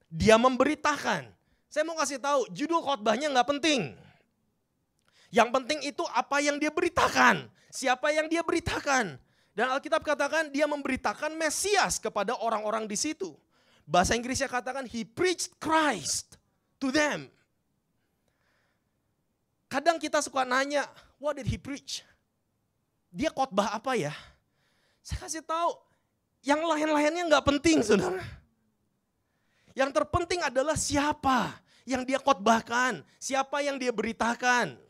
Dia memberitakan. Saya mau kasih tahu judul khotbahnya gak penting. Yang penting itu apa yang dia beritakan. Siapa yang dia beritakan. Dan Alkitab katakan dia memberitakan Mesias kepada orang-orang di situ. Bahasa Inggrisnya katakan he preached Christ to them. Kadang kita suka nanya, what did he preach? Dia khotbah apa ya? Saya kasih tahu, yang lain-lainnya gak penting saudara. Yang terpenting adalah siapa yang dia khotbahkan, siapa yang dia beritakan.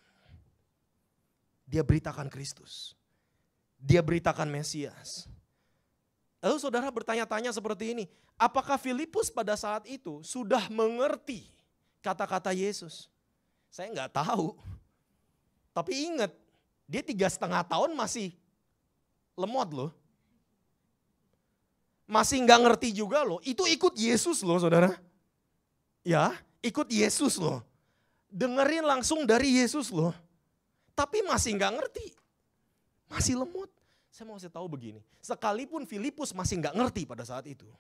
Dia beritakan Kristus. Dia beritakan Mesias. Lalu saudara bertanya-tanya seperti ini. Apakah Filipus pada saat itu sudah mengerti kata-kata Yesus? Saya nggak tahu. Tapi ingat, dia 3,5 tahun masih lemot loh. Masih nggak ngerti juga loh. Itu ikut Yesus loh saudara. Ya, ikut Yesus loh. Dengerin langsung dari Yesus loh. Tapi masih nggak ngerti, masih lemot. Saya mau kasih tahu begini, sekalipun Filipus masih nggak ngerti pada saat itu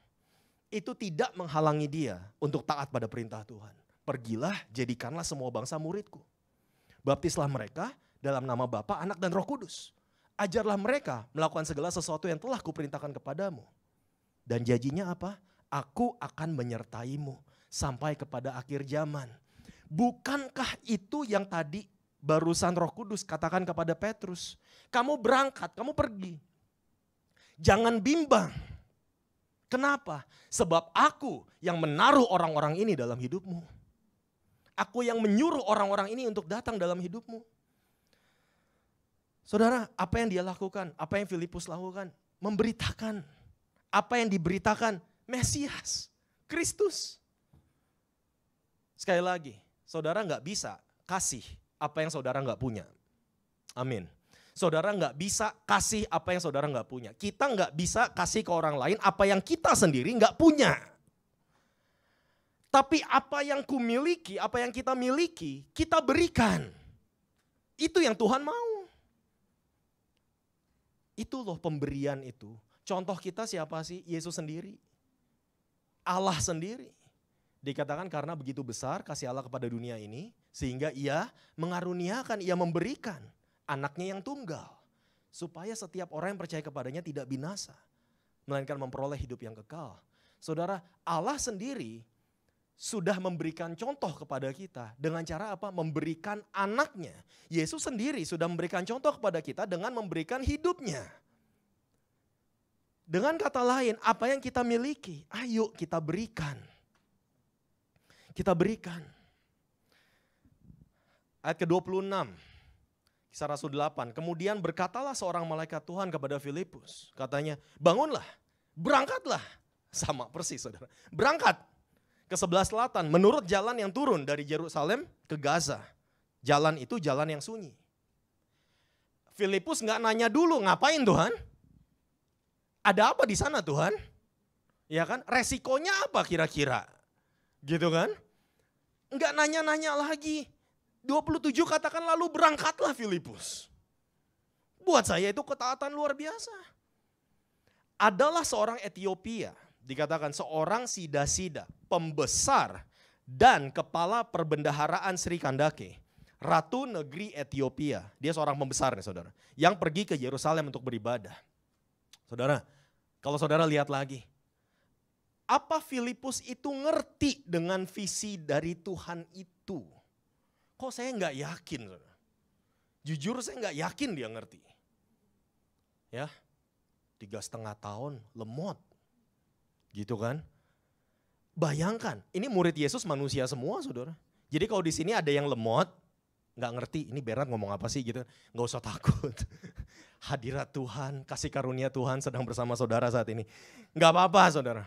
tidak menghalangi dia untuk taat pada perintah Tuhan. Pergilah, jadikanlah semua bangsa muridku. Baptislah mereka dalam nama Bapa, Anak dan Roh Kudus. Ajarlah mereka melakukan segala sesuatu yang telah kuperintahkan kepadamu. Dan janjinya apa? Aku akan menyertaimu sampai kepada akhir zaman. Bukankah itu yang tadi barusan Roh Kudus katakan kepada Petrus? Kamu berangkat, kamu pergi. Jangan bimbang. Kenapa? Sebab aku yang menaruh orang-orang ini dalam hidupmu. Aku yang menyuruh orang-orang ini untuk datang dalam hidupmu. Saudara, apa yang dia lakukan? Apa yang Filipus lakukan? Memberitakan. Apa yang diberitakan? Mesias, Kristus. Sekali lagi, saudara gak bisa kasih apa yang saudara gak punya. Amin. Saudara gak bisa kasih apa yang saudara gak punya. Kita gak bisa kasih ke orang lain apa yang kita sendiri gak punya. Tapi apa yang kumiliki, apa yang kita miliki, kita berikan. Itu yang Tuhan mau. Itu loh pemberian itu. Contoh kita siapa sih? Yesus sendiri. Allah sendiri. Dikatakan karena begitu besar kasih Allah kepada dunia ini, sehingga ia mengaruniakan, ia memberikan anaknya yang tunggal. Supaya setiap orang yang percaya kepadanya tidak binasa, melainkan memperoleh hidup yang kekal. Saudara, Allah sendiri sudah memberikan contoh kepada kita dengan cara apa? Memberikan anaknya. Yesus sendiri sudah memberikan contoh kepada kita dengan memberikan hidupnya. Dengan kata lain, apa yang kita miliki, ayo kita berikan. Kita berikan. Ayat ke-26, Kisah Rasul 8. Kemudian berkatalah seorang malaikat Tuhan kepada Filipus. Katanya, bangunlah, berangkatlah. Sama persis saudara. Berangkat ke sebelah selatan menurut jalan yang turun dari Yerusalem ke Gaza. Jalan itu jalan yang sunyi. Filipus gak nanya dulu, ngapain Tuhan? Ada apa di sana Tuhan? Ya kan? Resikonya apa kira-kira? Gitu kan? Enggak nanya-nanya lagi. 27 katakan lalu berangkatlah Filipus. Buat saya itu ketaatan luar biasa. Adalah seorang Etiopia, dikatakan seorang sida-sida, pembesar dan kepala perbendaharaan Sri Kandake, ratu negeri Etiopia. Dia seorang pembesar nih saudara, yang pergi ke Yerusalem untuk beribadah. Saudara, kalau saudara lihat lagi, apa Filipus itu ngerti dengan visi dari Tuhan itu? Kok saya nggak yakin, saudara? Jujur saya nggak yakin dia ngerti. Ya, 3,5 tahun lemot, gitu kan? Bayangkan, ini murid Yesus manusia semua, saudara. Jadi kalau di sini ada yang lemot, nggak ngerti, ini Bernard ngomong apa sih gitu, nggak usah takut. Hadirat Tuhan, kasih karunia Tuhan sedang bersama saudara saat ini. Nggak apa-apa, saudara.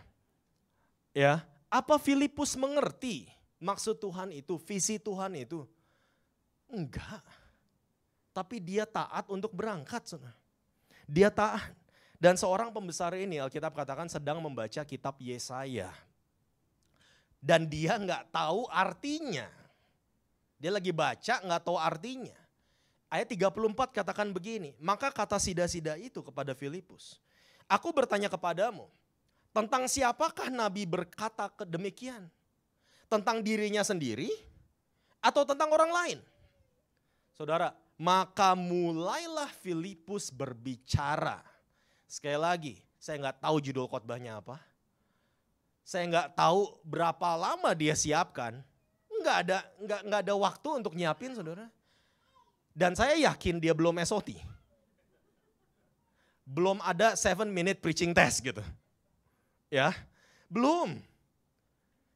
Ya, apa Filipus mengerti maksud Tuhan itu, visi Tuhan itu? Enggak. Tapi dia taat untuk berangkat, saudara. Dia taat. Dan seorang pembesar ini Alkitab katakan sedang membaca kitab Yesaya. Dan dia nggak tahu artinya. Dia lagi baca nggak tahu artinya. Ayat 34 katakan begini, maka kata sida-sida itu kepada Filipus, aku bertanya kepadamu, tentang siapakah Nabi berkata demikian? Tentang dirinya sendiri atau tentang orang lain? Saudara, maka mulailah Filipus berbicara. Sekali lagi, saya nggak tahu judul khotbahnya apa. Saya nggak tahu berapa lama dia siapkan. Nggak ada waktu untuk nyiapin, saudara. Dan saya yakin dia belum SOT. Belum ada 7-minute preaching test gitu. Ya, belum.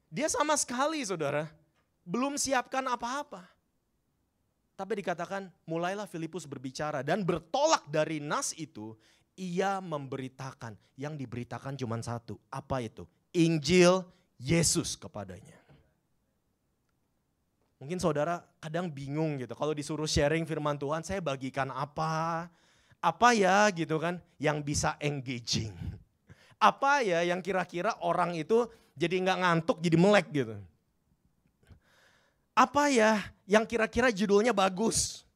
Dia sama sekali, saudara, belum siapkan apa-apa. Tapi dikatakan mulailah Filipus berbicara dan bertolak dari nas itu, ia memberitakan. Yang diberitakan cuma satu, apa itu? Injil Yesus kepadanya. Mungkin saudara kadang bingung gitu, kalau disuruh sharing firman Tuhan, saya bagikan apa? Apa ya gitu kan, yang bisa engaging. Apa ya yang kira-kira orang itu jadi nggak ngantuk, jadi melek gitu. Apa ya yang kira-kira judulnya bagus.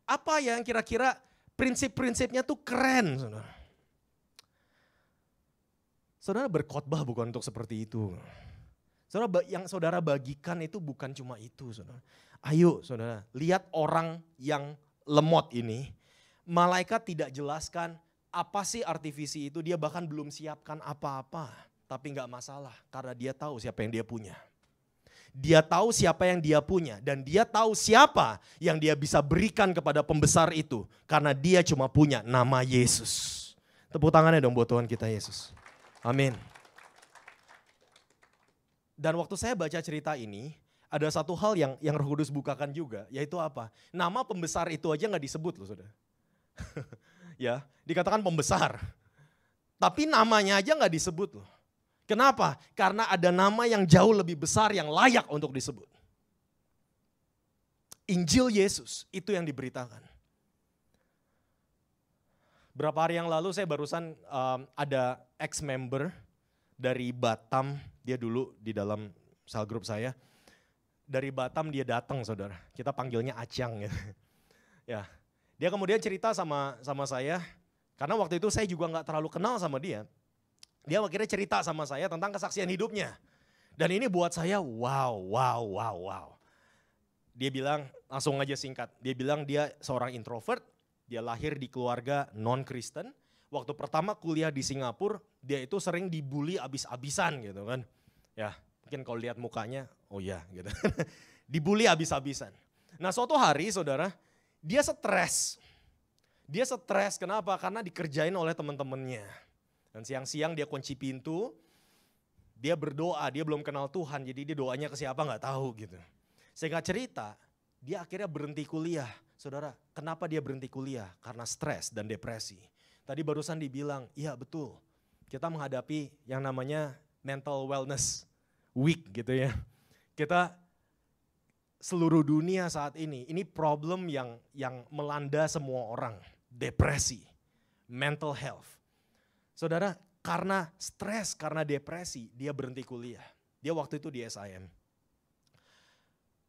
Apa ya yang kira-kira prinsip-prinsipnya tuh keren. Saudara, saudara berkhotbah bukan untuk seperti itu. Saudara, yang saudara bagikan itu bukan cuma itu. Saudara. Ayo saudara, lihat orang yang lemot ini. Malaikat tidak jelaskan apa sih arti visi itu, dia bahkan belum siapkan apa-apa. Tapi gak masalah karena dia tahu siapa yang dia punya. Dia tahu siapa yang dia punya dan dia tahu siapa yang dia bisa berikan kepada pembesar itu. Karena dia cuma punya nama Yesus. Tepuk tangannya dong buat Tuhan kita Yesus. Amin. Dan waktu saya baca cerita ini, ada satu hal yang Roh Kudus bukakan juga, yaitu apa? Nama pembesar itu aja gak disebut loh saudara. Ya, dikatakan pembesar. Tapi namanya aja gak disebut loh. Kenapa? Karena ada nama yang jauh lebih besar yang layak untuk disebut. Injil Yesus, itu yang diberitakan. Berapa hari yang lalu saya barusan ada ex-member dari Batam, dia dulu di dalam sel grup saya. Dari Batam dia datang saudara, kita panggilnya Acang gitu. Ya, dia kemudian cerita sama saya, karena waktu itu saya juga gak terlalu kenal sama dia. Dia akhirnya cerita sama saya tentang kesaksian hidupnya. Dan ini buat saya wow. Dia bilang, langsung aja singkat, dia bilang dia seorang introvert, dia lahir di keluarga non-Kristen. Waktu pertama kuliah di Singapura, dia itu sering dibully abis-abisan gitu kan. Ya mungkin kalau lihat mukanya, oh ya gitu. Dibully abis-abisan. Nah suatu hari saudara, dia stres. Dia stres kenapa? Karena dikerjain oleh teman-temannya. Dan siang-siang dia kunci pintu, dia berdoa, dia belum kenal Tuhan, jadi dia doanya ke siapa gak tahu gitu. Singkat cerita, dia akhirnya berhenti kuliah. Saudara, kenapa dia berhenti kuliah? Karena stres dan depresi. Tadi barusan dibilang, iya betul, kita menghadapi yang namanya mental wellness week gitu ya. Kita seluruh dunia saat ini problem yang melanda semua orang, depresi, mental health. Saudara, karena stres, karena depresi, dia berhenti kuliah. Dia waktu itu di SIM.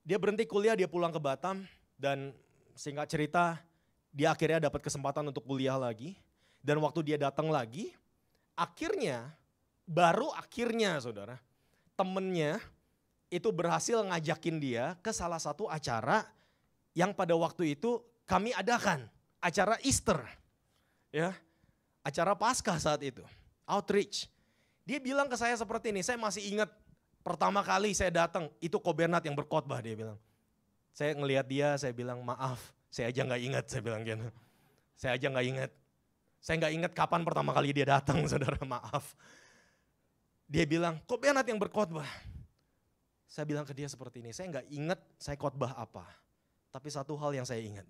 Dia berhenti kuliah, dia pulang ke Batam, dan singkat cerita, dia akhirnya dapat kesempatan untuk kuliah lagi. Dan waktu dia datang lagi, baru akhirnya saudara, temennya itu berhasil ngajakin dia ke salah satu acara yang pada waktu itu kami adakan, acara Easter. Ya. Acara Paskah saat itu, outreach. Dia bilang ke saya seperti ini, saya masih ingat pertama kali saya datang, itu Ko Bernard yang berkhotbah dia bilang. Saya ngelihat dia, saya bilang maaf, saya aja gak ingat, saya bilang gitu. Saya aja gak ingat. Saya gak ingat kapan pertama kali dia datang, saudara, maaf. Dia bilang, Ko Bernard yang berkhotbah. Saya bilang ke dia seperti ini, saya gak ingat saya khotbah apa. Tapi satu hal yang saya ingat,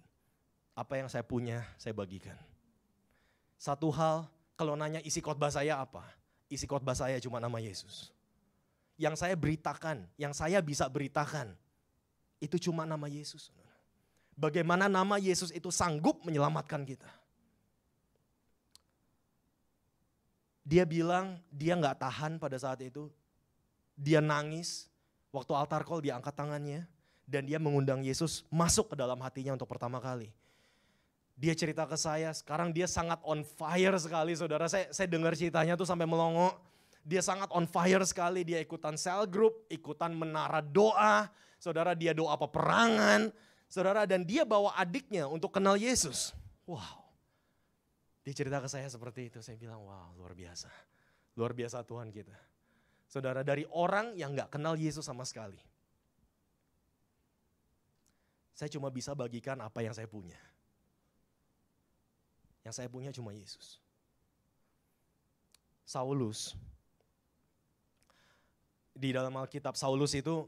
apa yang saya punya saya bagikan. Satu hal, kalau nanya isi khotbah saya apa? Isi khotbah saya cuma nama Yesus. Yang saya beritakan, yang saya bisa beritakan, itu cuma nama Yesus. Bagaimana nama Yesus itu sanggup menyelamatkan kita. Dia bilang dia gak tahan pada saat itu. Dia nangis, waktu altar call dia angkat tangannya. Dan dia mengundang Yesus masuk ke dalam hatinya untuk pertama kali. Dia cerita ke saya, sekarang dia sangat on fire sekali saudara. Saya dengar ceritanya tuh sampai melongo. Dia sangat on fire sekali, dia ikutan cell group, ikutan menara doa. Saudara, dia doa peperangan. Saudara, dan dia bawa adiknya untuk kenal Yesus. Wow. Dia cerita ke saya seperti itu, saya bilang wow luar biasa. Luar biasa Tuhan kita. Saudara, dari orang yang gak kenal Yesus sama sekali. Saya cuma bisa bagikan apa yang saya punya. Yang saya punya cuma Yesus. Saulus, di dalam Alkitab Saulus itu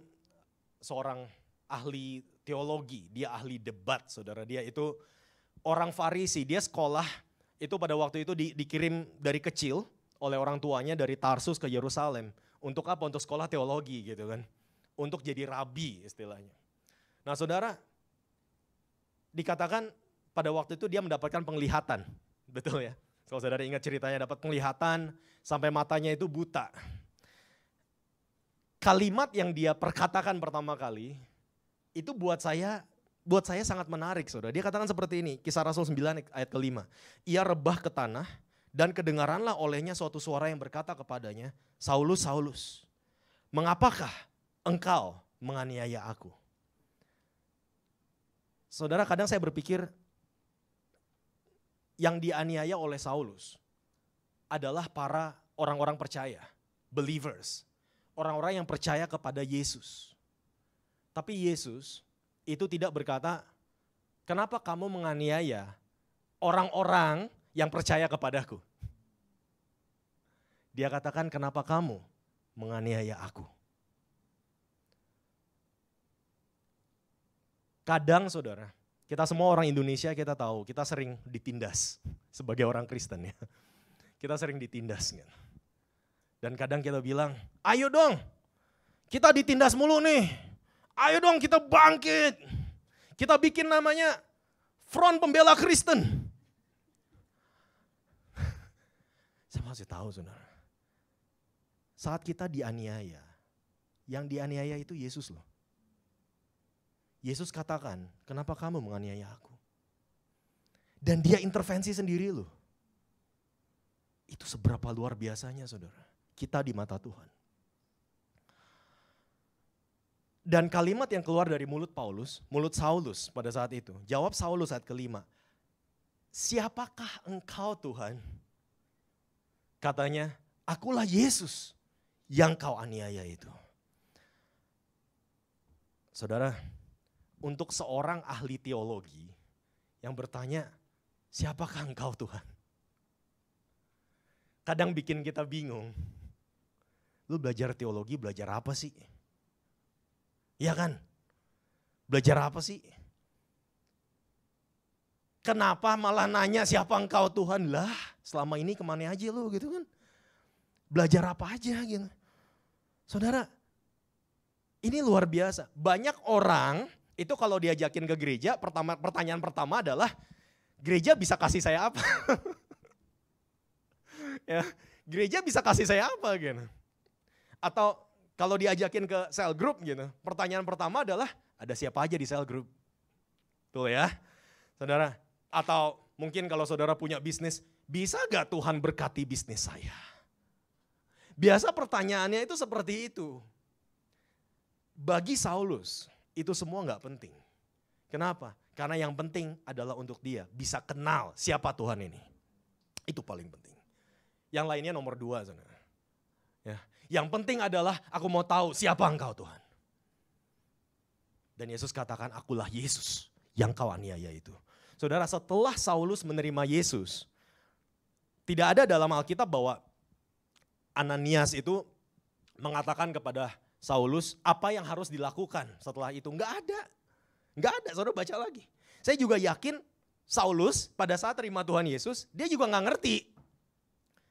seorang ahli teologi, dia ahli debat saudara. Dia itu orang Farisi, dia sekolah itu pada waktu itu dikirim dari kecil oleh orang tuanya dari Tarsus ke Yerusalem. Untuk apa? Untuk sekolah teologi gitu kan. Untuk jadi rabi istilahnya. Nah saudara, dikatakan pada waktu itu dia mendapatkan penglihatan, betul ya. Kalau saudara ingat ceritanya dapat penglihatan sampai matanya itu buta. Kalimat yang dia perkatakan pertama kali itu buat saya sangat menarik saudara. Dia katakan seperti ini, Kisah Rasul 9 ayat ke-5. Ia rebah ke tanah dan kedengaranlah olehnya suatu suara yang berkata kepadanya, Saulus, Saulus, mengapakah engkau menganiaya aku? Saudara, kadang saya berpikir yang dianiaya oleh Saulus adalah para orang-orang percaya, believers. Orang-orang yang percaya kepada Yesus. Tapi Yesus itu tidak berkata, kenapa kamu menganiaya orang-orang yang percaya kepadaku? Dia katakan, kenapa kamu menganiaya aku? Kadang saudara, kita semua orang Indonesia kita tahu, kita sering ditindas sebagai orang Kristen ya. Kita sering ditindas kan. Dan kadang kita bilang, ayo dong kita ditindas mulu nih. Ayo dong kita bangkit. Kita bikin namanya Front Pembela Kristen. Saya masih tahu saudara. Saat kita dianiaya, yang dianiaya itu Yesus loh. Yesus katakan, kenapa kamu menganiaya aku? Dan dia intervensi sendiri loh. Itu seberapa luar biasanya saudara. Kita di mata Tuhan. Dan kalimat yang keluar dari mulut Saulus pada saat itu. Jawab Saulus ayat ke-5. Siapakah engkau Tuhan? Katanya, akulah Yesus yang kau aniaya itu. Saudara, untuk seorang ahli teologi yang bertanya, siapakah engkau Tuhan? Kadang bikin kita bingung. Lu belajar teologi, belajar apa sih? Iya kan? Belajar apa sih? Kenapa malah nanya siapa engkau Tuhan? Lah, selama ini kemana aja lu gitu kan? Belajar apa aja gitu. Saudara, ini luar biasa. Banyak orang itu kalau diajakin ke gereja, pertanyaan pertama adalah, gereja bisa kasih saya apa? Ya, gereja bisa kasih saya apa gitu. Atau kalau diajakin ke cell group gitu, pertanyaan pertama adalah, ada siapa aja di cell group? Tuh ya, saudara. Atau mungkin kalau saudara punya bisnis, bisa gak Tuhan berkati bisnis saya? Biasa pertanyaannya itu seperti itu. Bagi Saulus, itu semua gak penting. Kenapa? Karena yang penting adalah untuk dia bisa kenal siapa Tuhan ini. Itu paling penting. Yang lainnya nomor 2 saudara. Ya. Yang penting adalah aku mau tahu siapa engkau Tuhan. Dan Yesus katakan, akulah Yesus yang kau aniaya itu. Saudara, setelah Saulus menerima Yesus, tidak ada dalam Alkitab bahwa Ananias itu mengatakan kepada Saulus apa yang harus dilakukan setelah itu. Enggak ada. Enggak ada, saudara baca lagi. Saya juga yakin Saulus pada saat terima Tuhan Yesus, dia juga enggak ngerti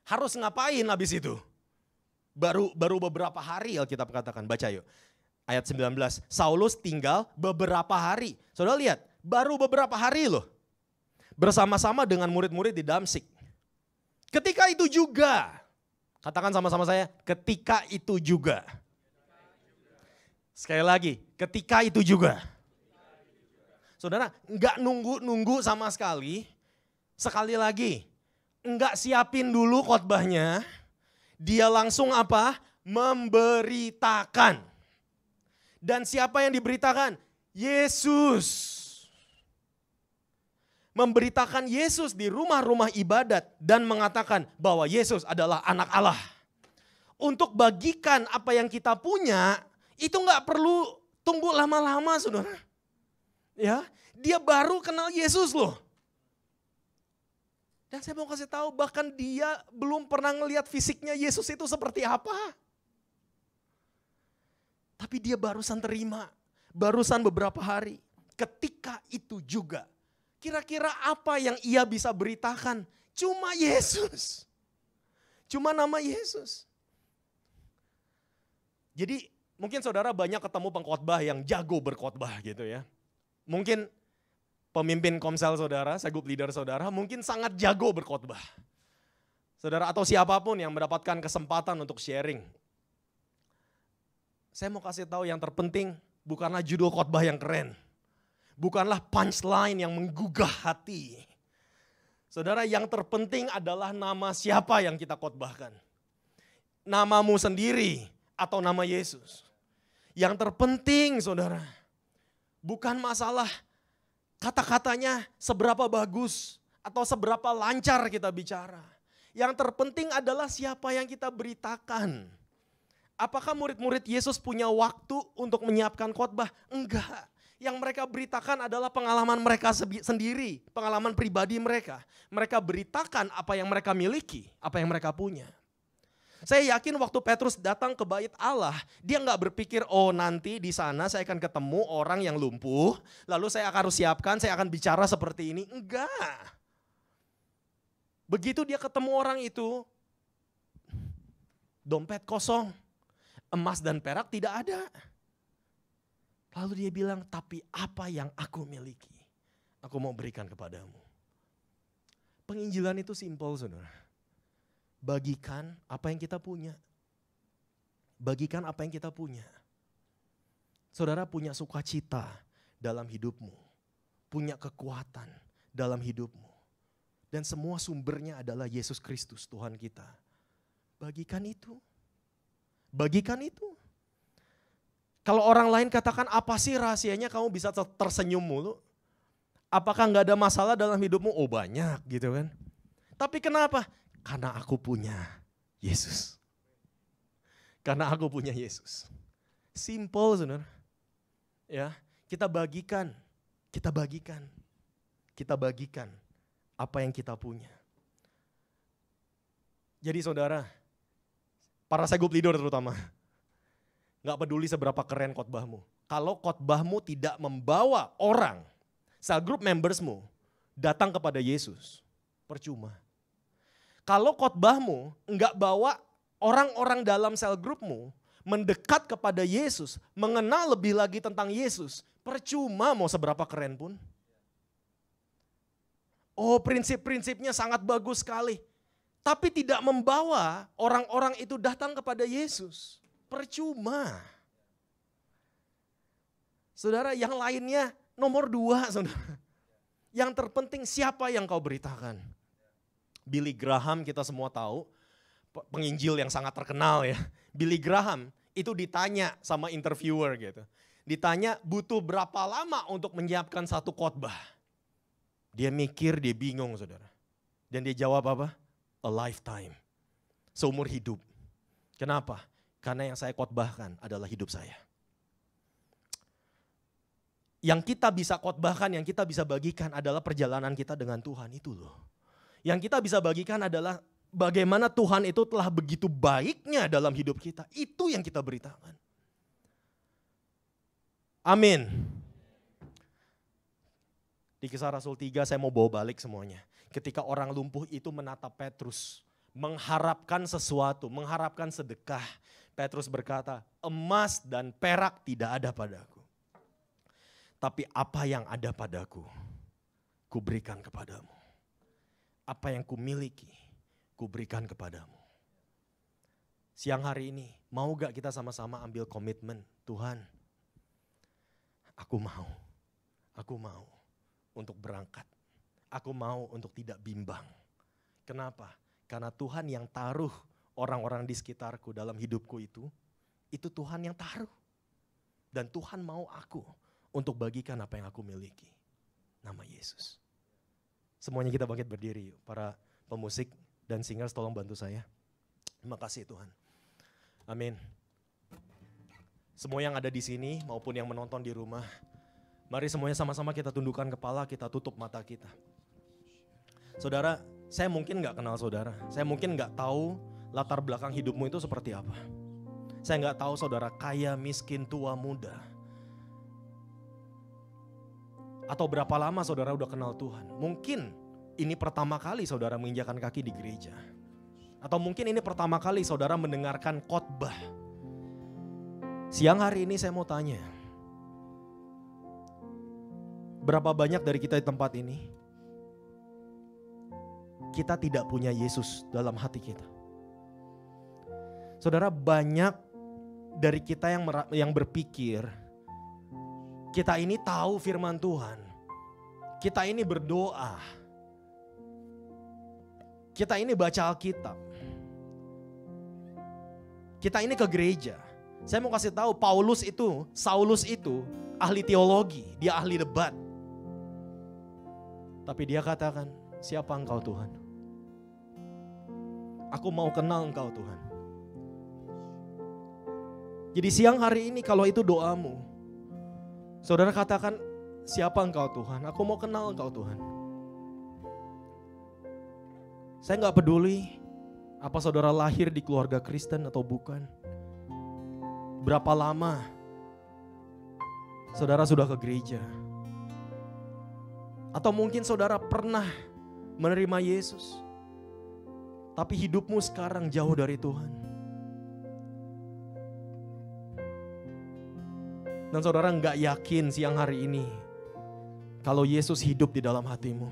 harus ngapain habis itu. Baru beberapa hari Alkitab katakan, baca yuk. Ayat 19, Saulus tinggal beberapa hari. Saudara lihat, baru beberapa hari loh. Bersama-sama dengan murid-murid di Damsik. Ketika itu juga, katakan sama-sama saya, ketika itu juga. Sekali lagi, ketika itu juga. Saudara, enggak nunggu sama sekali. Sekali lagi, enggak siapin dulu khotbahnya. Dia langsung apa? Memberitakan. Dan siapa yang diberitakan? Yesus. Memberitakan Yesus di rumah-rumah ibadat dan mengatakan bahwa Yesus adalah anak Allah. Untuk bagikan apa yang kita punya, itu enggak perlu tunggu lama-lama saudara. Ya, dia baru kenal Yesus loh. Dan saya mau kasih tahu, bahkan dia belum pernah ngelihat fisiknya Yesus itu seperti apa. Tapi dia barusan terima, barusan beberapa hari. Ketika itu juga, kira-kira apa yang ia bisa beritakan? Cuma Yesus. Cuma nama Yesus. Jadi mungkin saudara banyak ketemu pengkhotbah yang jago berkhotbah gitu ya. Mungkin pemimpin komsel saudara, segup leader saudara mungkin sangat jago berkhotbah. Saudara atau siapapun yang mendapatkan kesempatan untuk sharing. Saya mau kasih tahu yang terpenting bukanlah judul khotbah yang keren. Bukanlah punchline yang menggugah hati. Saudara, yang terpenting adalah nama siapa yang kita khotbahkan. Namamu sendiri atau nama Yesus. Yang terpenting saudara, bukan masalah kata-katanya seberapa bagus atau seberapa lancar kita bicara. Yang terpenting adalah siapa yang kita beritakan. Apakah murid-murid Yesus punya waktu untuk menyiapkan khotbah? Enggak. Yang mereka beritakan adalah pengalaman mereka sendiri, pengalaman pribadi mereka. Mereka beritakan apa yang mereka miliki, apa yang mereka punya. Saya yakin waktu Petrus datang ke bait Allah, dia nggak berpikir, oh nanti di sana saya akan ketemu orang yang lumpuh, lalu saya akan siapkan, saya akan bicara seperti ini. Enggak. Begitu dia ketemu orang itu, dompet kosong, emas dan perak tidak ada. Lalu dia bilang, tapi apa yang aku miliki, aku mau berikan kepadamu. Penginjilan itu simpel, saudara. Bagikan apa yang kita punya. Bagikan apa yang kita punya. Saudara punya sukacita dalam hidupmu. Punya kekuatan dalam hidupmu. Dan semua sumbernya adalah Yesus Kristus, Tuhan kita. Bagikan itu. Bagikan itu. Kalau orang lain katakan, apa sih rahasianya kamu bisa tersenyum mulu? Apakah gak ada masalah dalam hidupmu? Oh banyak gitu kan. Tapi kenapa? Karena aku punya Yesus. Karena aku punya Yesus. Simple, saudara. Ya, kita bagikan apa yang kita punya. Jadi saudara, para segub leader terutama, gak peduli seberapa keren khotbahmu. Kalau khotbahmu tidak membawa orang, cell group membersmu datang kepada Yesus, percuma. Kalau khotbahmu enggak bawa orang-orang dalam sel grupmu mendekat kepada Yesus, mengenal lebih lagi tentang Yesus, percuma mau seberapa keren pun. Oh, prinsip-prinsipnya sangat bagus sekali, tapi tidak membawa orang-orang itu datang kepada Yesus, percuma. Saudara, yang lainnya nomor 2, saudara. Yang terpenting siapa yang kau beritakan. Billy Graham kita semua tahu, penginjil yang sangat terkenal ya. Billy Graham itu ditanya sama interviewer gitu. Ditanya butuh berapa lama untuk menyiapkan satu khotbah. Dia mikir, dia bingung saudara. Dan dia jawab apa? A lifetime. Seumur hidup. Kenapa? Karena yang saya khotbahkan adalah hidup saya. Yang kita bisa khotbahkan, yang kita bisa bagikan adalah perjalanan kita dengan Tuhan itu loh. Yang kita bisa bagikan adalah bagaimana Tuhan itu telah begitu baiknya dalam hidup kita. Itu yang kita beritakan. Amin. Di Kisah Rasul 3 saya mau bawa balik semuanya. Ketika orang lumpuh itu menatap Petrus, mengharapkan sesuatu, mengharapkan sedekah. Petrus berkata, emas dan perak tidak ada padaku. Tapi apa yang ada padaku, ku berikan kepadamu. Apa yang ku miliki, ku berikan kepadamu. Siang hari ini, mau gak kita sama-sama ambil komitmen, Tuhan, aku mau untuk berangkat. Aku mau untuk tidak bimbang. Kenapa? Karena Tuhan yang taruh orang-orang di sekitarku dalam hidupku itu Tuhan yang taruh. Dan Tuhan mau aku untuk bagikan apa yang aku miliki. Nama Yesus. Semuanya kita bangkit berdiri yuk. Para pemusik dan singers tolong bantu saya. Terima kasih Tuhan. Amin. Semua yang ada di sini maupun yang menonton di rumah. Mari semuanya sama-sama kita tundukkan kepala, kita tutup mata kita. Saudara, saya mungkin gak kenal saudara. Saya mungkin gak tahu latar belakang hidupmu itu seperti apa. Saya gak tahu saudara kaya, miskin, tua, muda. Atau berapa lama saudara udah kenal Tuhan. Mungkin ini pertama kali saudara menginjakan kaki di gereja. Atau mungkin ini pertama kali saudara mendengarkan khotbah. Siang hari ini saya mau tanya. Berapa banyak dari kita di tempat ini, kita tidak punya Yesus dalam hati kita. Saudara, banyak dari kita yang berpikir, kita ini tahu firman Tuhan. Kita ini berdoa. Kita ini baca Alkitab. Kita ini ke gereja. Saya mau kasih tahu, Saulus itu ahli teologi, dia ahli debat. Tapi dia katakan, siapa Engkau Tuhan? Aku mau kenal Engkau Tuhan. Jadi siang hari ini kalau itu doamu, saudara katakan, siapa Engkau Tuhan? Aku mau kenal Engkau Tuhan. Saya gak peduli apa saudara lahir di keluarga Kristen atau bukan. Berapa lama saudara sudah ke gereja. Atau mungkin saudara pernah menerima Yesus, tapi hidupmu sekarang jauh dari Tuhan. Dan saudara gak yakin siang hari ini kalau Yesus hidup di dalam hatimu.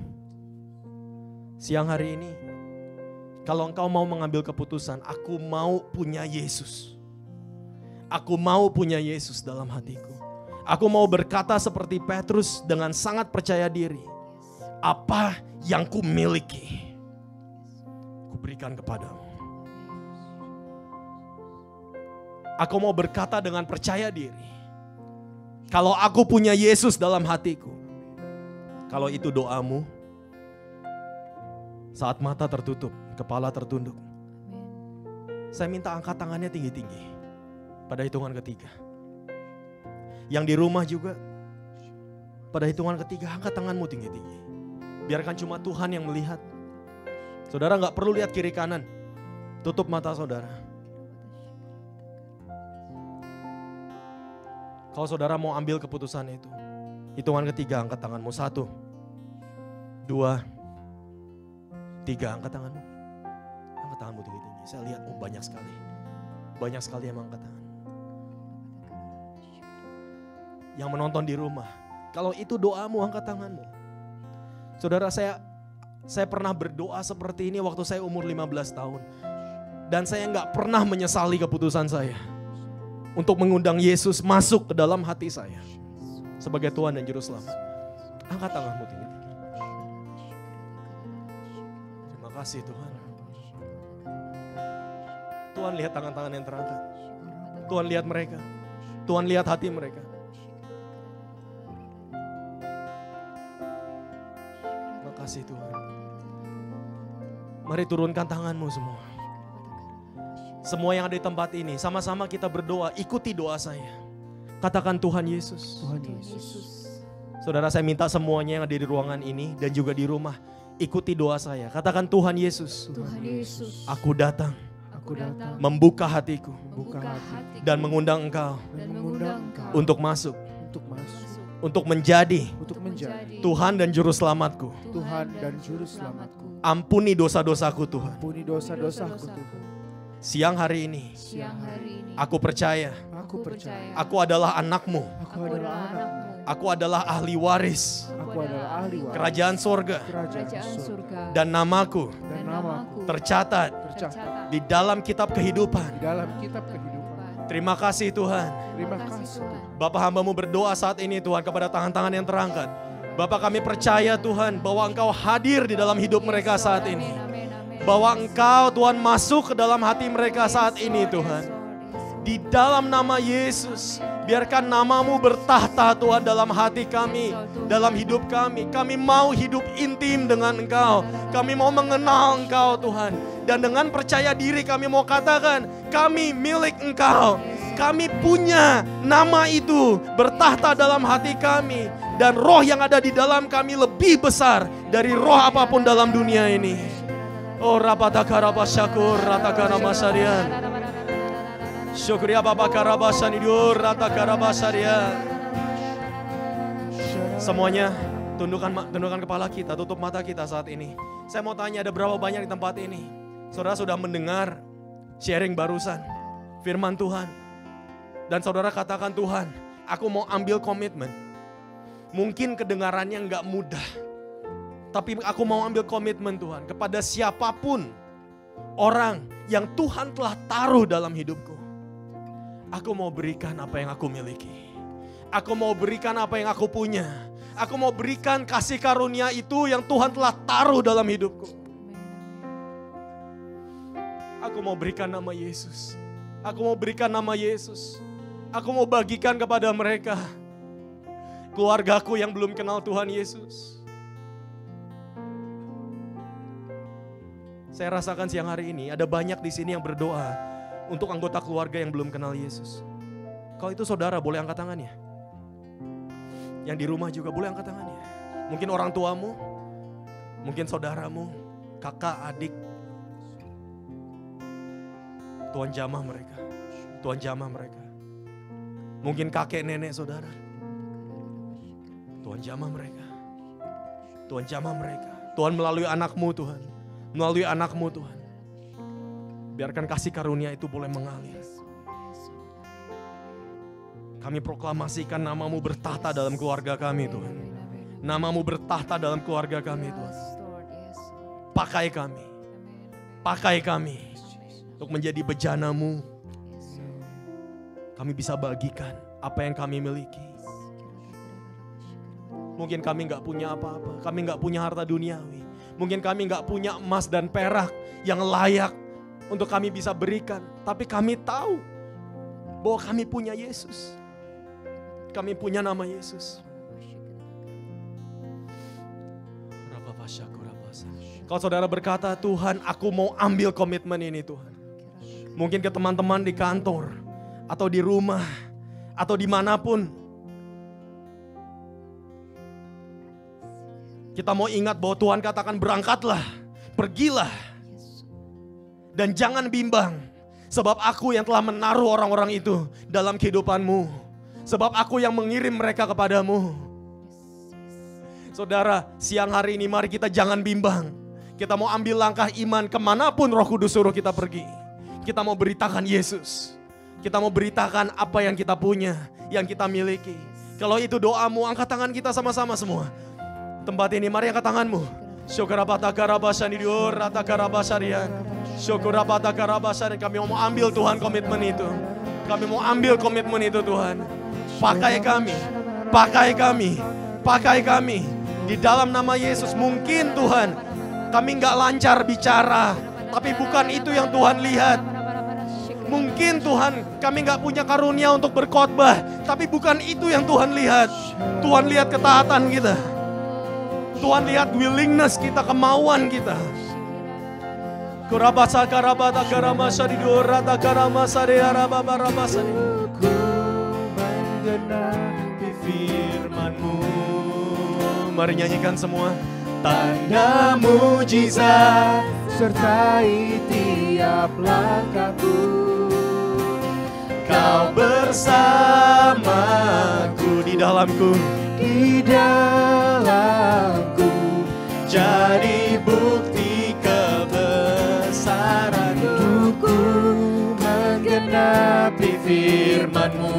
Siang hari ini, kalau engkau mau mengambil keputusan, aku mau punya Yesus. Aku mau punya Yesus dalam hatiku. Aku mau berkata seperti Petrus dengan sangat percaya diri. Apa yang ku miliki, ku berikan kepadamu. Aku mau berkata dengan percaya diri. Kalau aku punya Yesus dalam hatiku. Kalau itu doamu, saat mata tertutup, kepala tertunduk, saya minta angkat tangannya tinggi-tinggi pada hitungan ketiga. Yang di rumah juga, pada hitungan ketiga angkat tanganmu tinggi-tinggi. Biarkan cuma Tuhan yang melihat. Saudara gak perlu lihat kiri kanan. Tutup mata saudara. Kalau saudara mau ambil keputusan itu, hitungan ketiga angkat tanganmu. 1, 2, 3, angkat tanganmu. Angkat tanganmu tinggi-tinggi. Saya lihat banyak sekali. Banyak sekali yang angkat tangan. Yang menonton di rumah, kalau itu doamu angkat tanganmu. Saudara, saya pernah berdoa seperti ini waktu saya umur 15 tahun. Dan saya gak pernah menyesali keputusan saya untuk mengundang Yesus masuk ke dalam hati saya sebagai Tuhan dan Juru Selamat. Angkat tanganmu tinggi-tinggi. Terima kasih Tuhan. Tuhan lihat tangan-tangan yang terangkat. Tuhan lihat mereka. Tuhan lihat hati mereka. Terima kasih Tuhan. Mari turunkan tanganmu semua. Semua yang ada di tempat ini, sama-sama kita berdoa, ikuti doa saya. Katakan Tuhan Yesus. Tuhan Yesus. Saudara, saya minta semuanya yang ada di ruangan ini dan juga di rumah, ikuti doa saya. Katakan Tuhan Yesus. Tuhan Yesus. Aku datang. Aku datang. Membuka hatiku. Membuka hatiku. Dan mengundang Engkau. Dan mengundang Engkau. Untuk masuk. Untuk masuk. Untuk menjadi Tuhan dan Juru Selamatku. Tuhan dan Juru Selamatku. Ampuni dosa-dosaku Tuhan. Ampuni dosa-dosaku Tuhan. Siang hari ini, aku percaya. Aku percaya. Aku adalah anakmu. Aku adalah anakmu. Aku adalah ahli waris. Aku adalah ahli waris. Kerajaan surga. Kerajaan surga. Dan namaku Dan namaku tercatat di dalam kitab kehidupan. di dalam kitab kehidupan. Terima kasih Tuhan. Terima kasih Tuhan. Bapak hamba-Mu berdoa saat ini Tuhan kepada tangan-tangan yang terangkat. Bapak, kami percaya Tuhan bahwa Engkau hadir di dalam hidup mereka saat ini. Bahwa Engkau Tuhan masuk ke dalam hati mereka saat ini Tuhan. Di dalam nama Yesus, biarkan nama-Mu bertahta Tuhan dalam hati kami, dalam hidup kami. Kami mau hidup intim dengan Engkau. Kami mau mengenal Engkau Tuhan. Dan dengan percaya diri kami mau katakan, kami milik Engkau. Kami punya nama itu bertahta dalam hati kami. Dan roh yang ada di dalam kami lebih besar dari roh apapun dalam dunia ini. Oh rabatakarabasakur ratakaramasarian. Syukriya babakarabasanidur ratakarabasarian. Semuanya tundukkan kepala kita, tutup mata kita saat ini. Saya mau tanya, ada berapa banyak di tempat ini? Saudara sudah mendengar sharing barusan firman Tuhan. Dan saudara katakan, Tuhan, aku mau ambil komitmen. Mungkin kedengarannya gak mudah. Tapi aku mau ambil komitmen Tuhan kepada siapapun orang yang Tuhan telah taruh dalam hidupku. Aku mau berikan apa yang aku miliki. Aku mau berikan apa yang aku punya. Aku mau berikan kasih karunia itu yang Tuhan telah taruh dalam hidupku. Aku mau berikan nama Yesus. Aku mau berikan nama Yesus. Aku mau bagikan kepada mereka. Keluargaku yang belum kenal Tuhan Yesus. Saya rasakan siang hari ini ada banyak di sini yang berdoa untuk anggota keluarga yang belum kenal Yesus. Kalau itu saudara boleh angkat tangannya. Yang di rumah juga boleh angkat tangannya. Mungkin orang tuamu, mungkin saudaramu, kakak, adik. Tuhan jamah mereka. Tuhan jamah mereka. Mungkin kakek, nenek, saudara. Tuhan jamah mereka. Tuhan jamah mereka. Tuhan melalui anakmu Tuhan. Melalui anakmu Tuhan. Biarkan kasih karunia itu boleh mengalir. Kami proklamasikan namamu bertahta dalam keluarga kami Tuhan. Namamu bertahta dalam keluarga kami Tuhan. Pakai kami. Pakai kami. Untuk menjadi bejanamu. Kami bisa bagikan apa yang kami miliki. Mungkin kami gak punya apa-apa. Kami gak punya harta duniawi. Mungkin kami gak punya emas dan perak yang layak untuk kami bisa berikan. Tapi kami tahu bahwa kami punya Yesus. Kami punya nama Yesus. Kalau saudara berkata, Tuhan aku mau ambil komitmen ini Tuhan. Mungkin ke teman-teman di kantor, atau di rumah, atau dimanapun. Kita mau ingat bahwa Tuhan katakan berangkatlah, pergilah. Dan jangan bimbang, sebab aku yang telah menaruh orang-orang itu dalam kehidupanmu. Sebab aku yang mengirim mereka kepadamu. Saudara, siang hari ini mari kita jangan bimbang. Kita mau ambil langkah iman kemanapun Roh Kudus suruh kita pergi. Kita mau beritakan Yesus. Kita mau beritakan apa yang kita punya, yang kita miliki. Kalau itu doamu, angkat tangan kita sama-sama semua. Tempat ini, mari angkat tanganmu. Kami mau ambil Tuhan komitmen itu. Kami mau ambil komitmen itu Tuhan. Pakai kami, pakai kami, pakai kami. Di dalam nama Yesus mungkin Tuhan, kami gak lancar bicara. Tapi bukan itu yang Tuhan lihat. Mungkin Tuhan kami gak punya karunia untuk berkhotbah. Tapi bukan itu yang Tuhan lihat. Tuhan lihat ketaatan kita. Tuhan lihat willingness kita, kemauan kita. Kurabasa karabata karamasa didorata karamasa dearababasa. Ku menggenapi firman-Mu. Mari nyanyikan semua. Tanda mujizat sertai tiap langkahku. Kau bersamaku di dalamku. Di dalamku Jadi bukti kebesaran-Mu. ku menggenapi firman-Mu.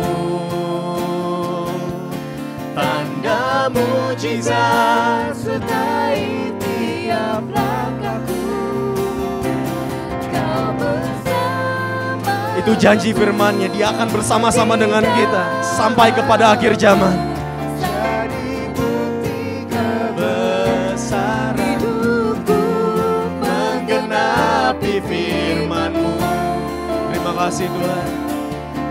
Tanda mujizat sertai tiap langkahku. Kau bersama. itu janji firman-Nya. Dia akan bersama-sama dengan kita sampai kepada akhir zaman. Jadi bukti Besaran hidupku menggenapi firman-Mu. Terima kasih Tuhan.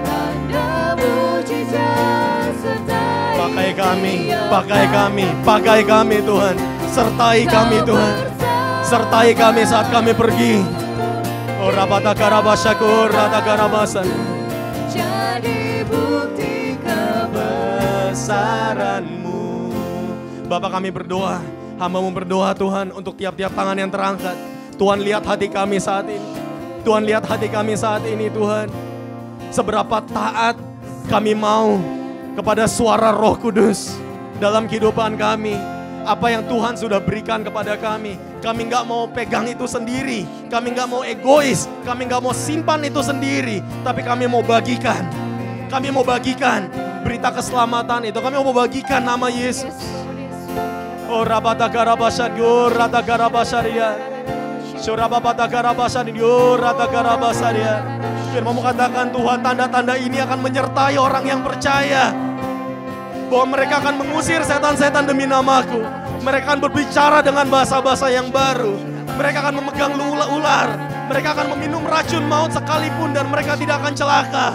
tanda mujizat sertai Pakai kami, pakai kami, pakai kami Tuhan. Sertai kami Tuhan. Sertai kami saat kami pergi. Oh rabata karabasyakur, rata karabasan. jadi bukti Besaran-Mu. Bapak kami berdoa, hamba-Mu berdoa Tuhan untuk tiap-tiap tangan yang terangkat. Tuhan lihat hati kami saat ini. Tuhan lihat hati kami saat ini Tuhan. Seberapa taat kami mau kepada suara Roh Kudus dalam kehidupan kami. Apa yang Tuhan sudah berikan kepada kami. Kami gak mau pegang itu sendiri. Kami gak mau egois. Kami gak mau simpan itu sendiri. Tapi kami mau bagikan. Kami mau bagikan berita keselamatan itu. Kami mau bagikan nama Yesus. Oh rabata karabasan yor rata karabasaria. Surababata karabasan yor rata karabasaria. Firman-Mu katakan Tuhan, tanda-tanda ini akan menyertai orang yang percaya. Bahwa mereka akan mengusir setan-setan demi namaku. Mereka akan berbicara dengan bahasa-bahasa yang baru. Mereka akan memegang ular. Mereka akan meminum racun maut sekalipun dan mereka tidak akan celaka.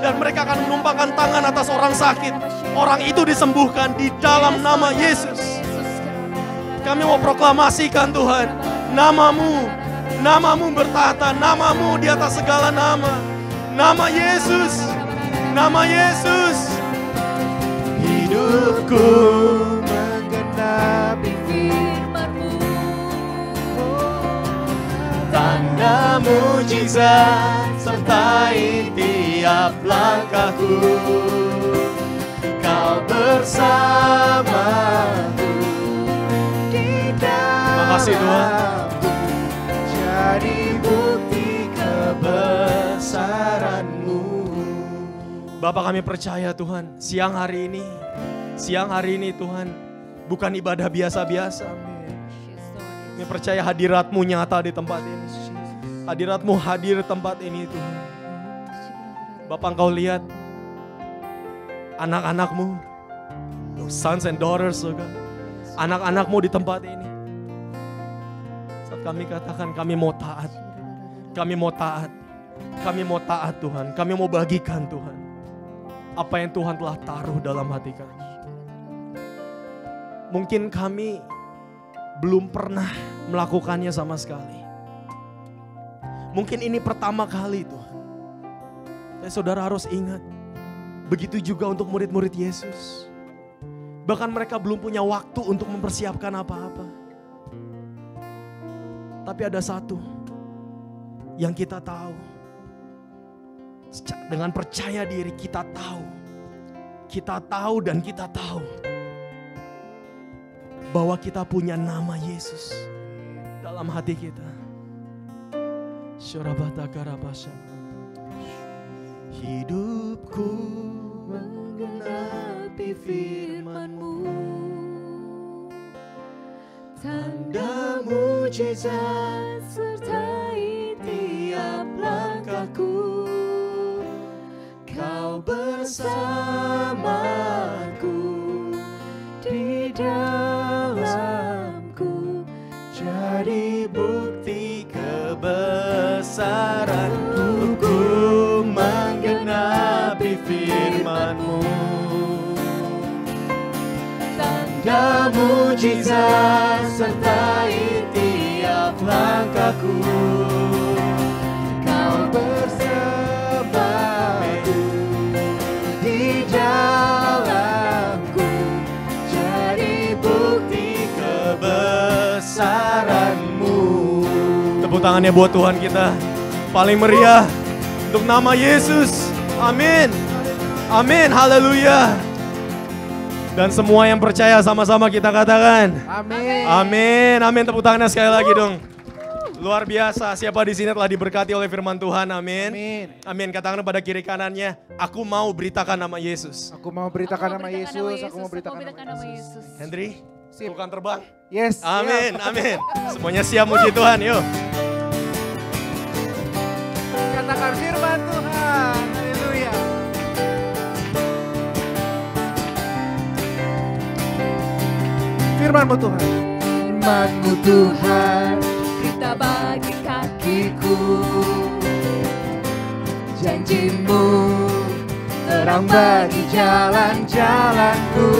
Dan mereka akan menumpangkan tangan atas orang sakit. Orang itu disembuhkan di dalam nama Yesus. Kami mau proklamasikan Tuhan, namamu Namamu bertata, namamu di atas segala nama. Nama Yesus, nama Yesus. Hidupku menggenapi firman-Mu. tanda mujizat sertai tiap langkahku. Kau bersamaku Di Makasih, Tuhan. dalamku, jadi bukti kebesaran-Mu. Bapak, kami percaya Tuhan, siang hari ini Tuhan, bukan ibadah biasa-biasa. Kami percaya hadirat-Mu nyata di tempat ini. Hadirat-Mu hadir di tempat ini Tuhan. Bapak, Engkau lihat anak-anak-Mu, your sons and daughters, oh God. Anak-anak-Mu di tempat ini. Saat kami katakan kami mau taat. Kami mau taat. Kami mau taat Tuhan. Kami mau bagikan Tuhan apa yang Tuhan telah taruh dalam hati kami. Mungkin kami belum pernah melakukannya sama sekali. Mungkin ini pertama kali Tuhan. Tapi saudara harus ingat, begitu juga untuk murid-murid Yesus. Bahkan mereka belum punya waktu untuk mempersiapkan apa-apa. Tapi ada satu yang kita tahu. Dengan percaya diri kita tahu dan kita tahu bahwa kita punya nama Yesus dalam hati kita. Hidupku menggenapi firman-Mu. Tanda mujizat sertai tiap langkahku. Kau bersamaku di dalamku, jadi bukti kebesaran-Mu. Ku menggenapi firman-Mu. Tanda mujizat sertai tiap langkahku. Kau bersamaku di dalamku, jadi bukti kebesaran-Mu. Tepuk tangannya buat Tuhan kita. Paling meriah untuk nama Yesus. Amin. Amin. Haleluya. Dan semua yang percaya sama-sama kita katakan. Amin. Amin. Amin. Tepuk tangannya sekali lagi dong. Luar biasa. Siapa di sini telah diberkati oleh firman Tuhan. Amin. Amin. Amin. Katakan pada kiri kanannya, aku mau beritakan nama Yesus. Aku mau beritakan nama Yesus. Aku mau beritakan nama Yesus. Henry, Sip. bukan terbang. Yes. Amin. siap. Amin. Semuanya siap muji Tuhan. Yuk. Katakan firman Tuhan. Haleluya. Firman-Mu Tuhan. Firman-Mu Tuhan, kita bagi kakiku. Janji-Mu terang bagi jalan-jalanku.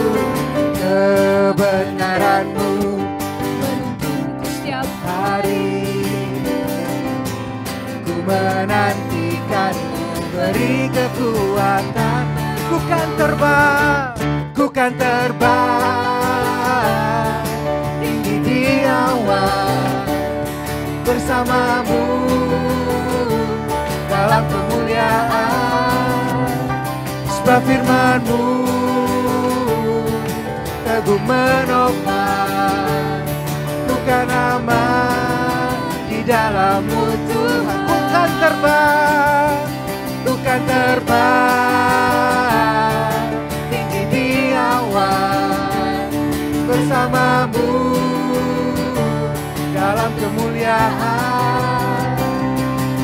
Kebenaran-Mu menuntunku setiap hari. Ku menantikan-Mu beri kekuatan. Ku kan terbang tinggi di awan bersama-Mu dalam kemuliaan. Sebab firman-Mu teguh menopang, bukan aman di dalam-Mu Tuhan. Bukan terbang tinggi di awan bersama-Mu dalam kemuliaan.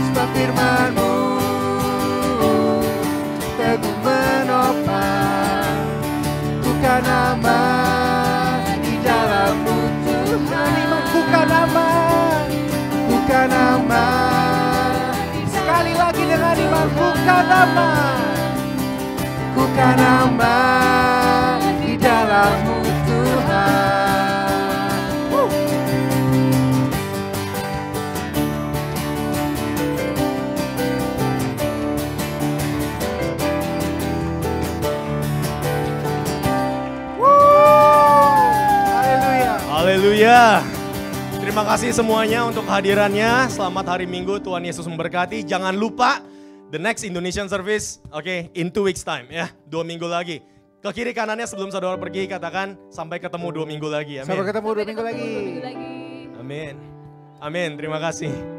Sebab firman-Mu teguh menopang, bukan aman di dalam-Mu Tuhan. Bukan aman. Sekali lagi dengan iman, bukan aman di dalam-Mu Tuhan. Haleluya. Terima kasih semuanya untuk hadirannya. Selamat hari Minggu, Tuhan Yesus memberkati. Jangan lupa the next Indonesian service, oke, in 2 weeks time ya, 2 minggu lagi. Ke kiri kanannya sebelum saudara pergi katakan sampai ketemu 2 minggu lagi. Amin. Sampai ketemu 2 minggu lagi. Dua minggu lagi. Amin. Amin. Terima kasih.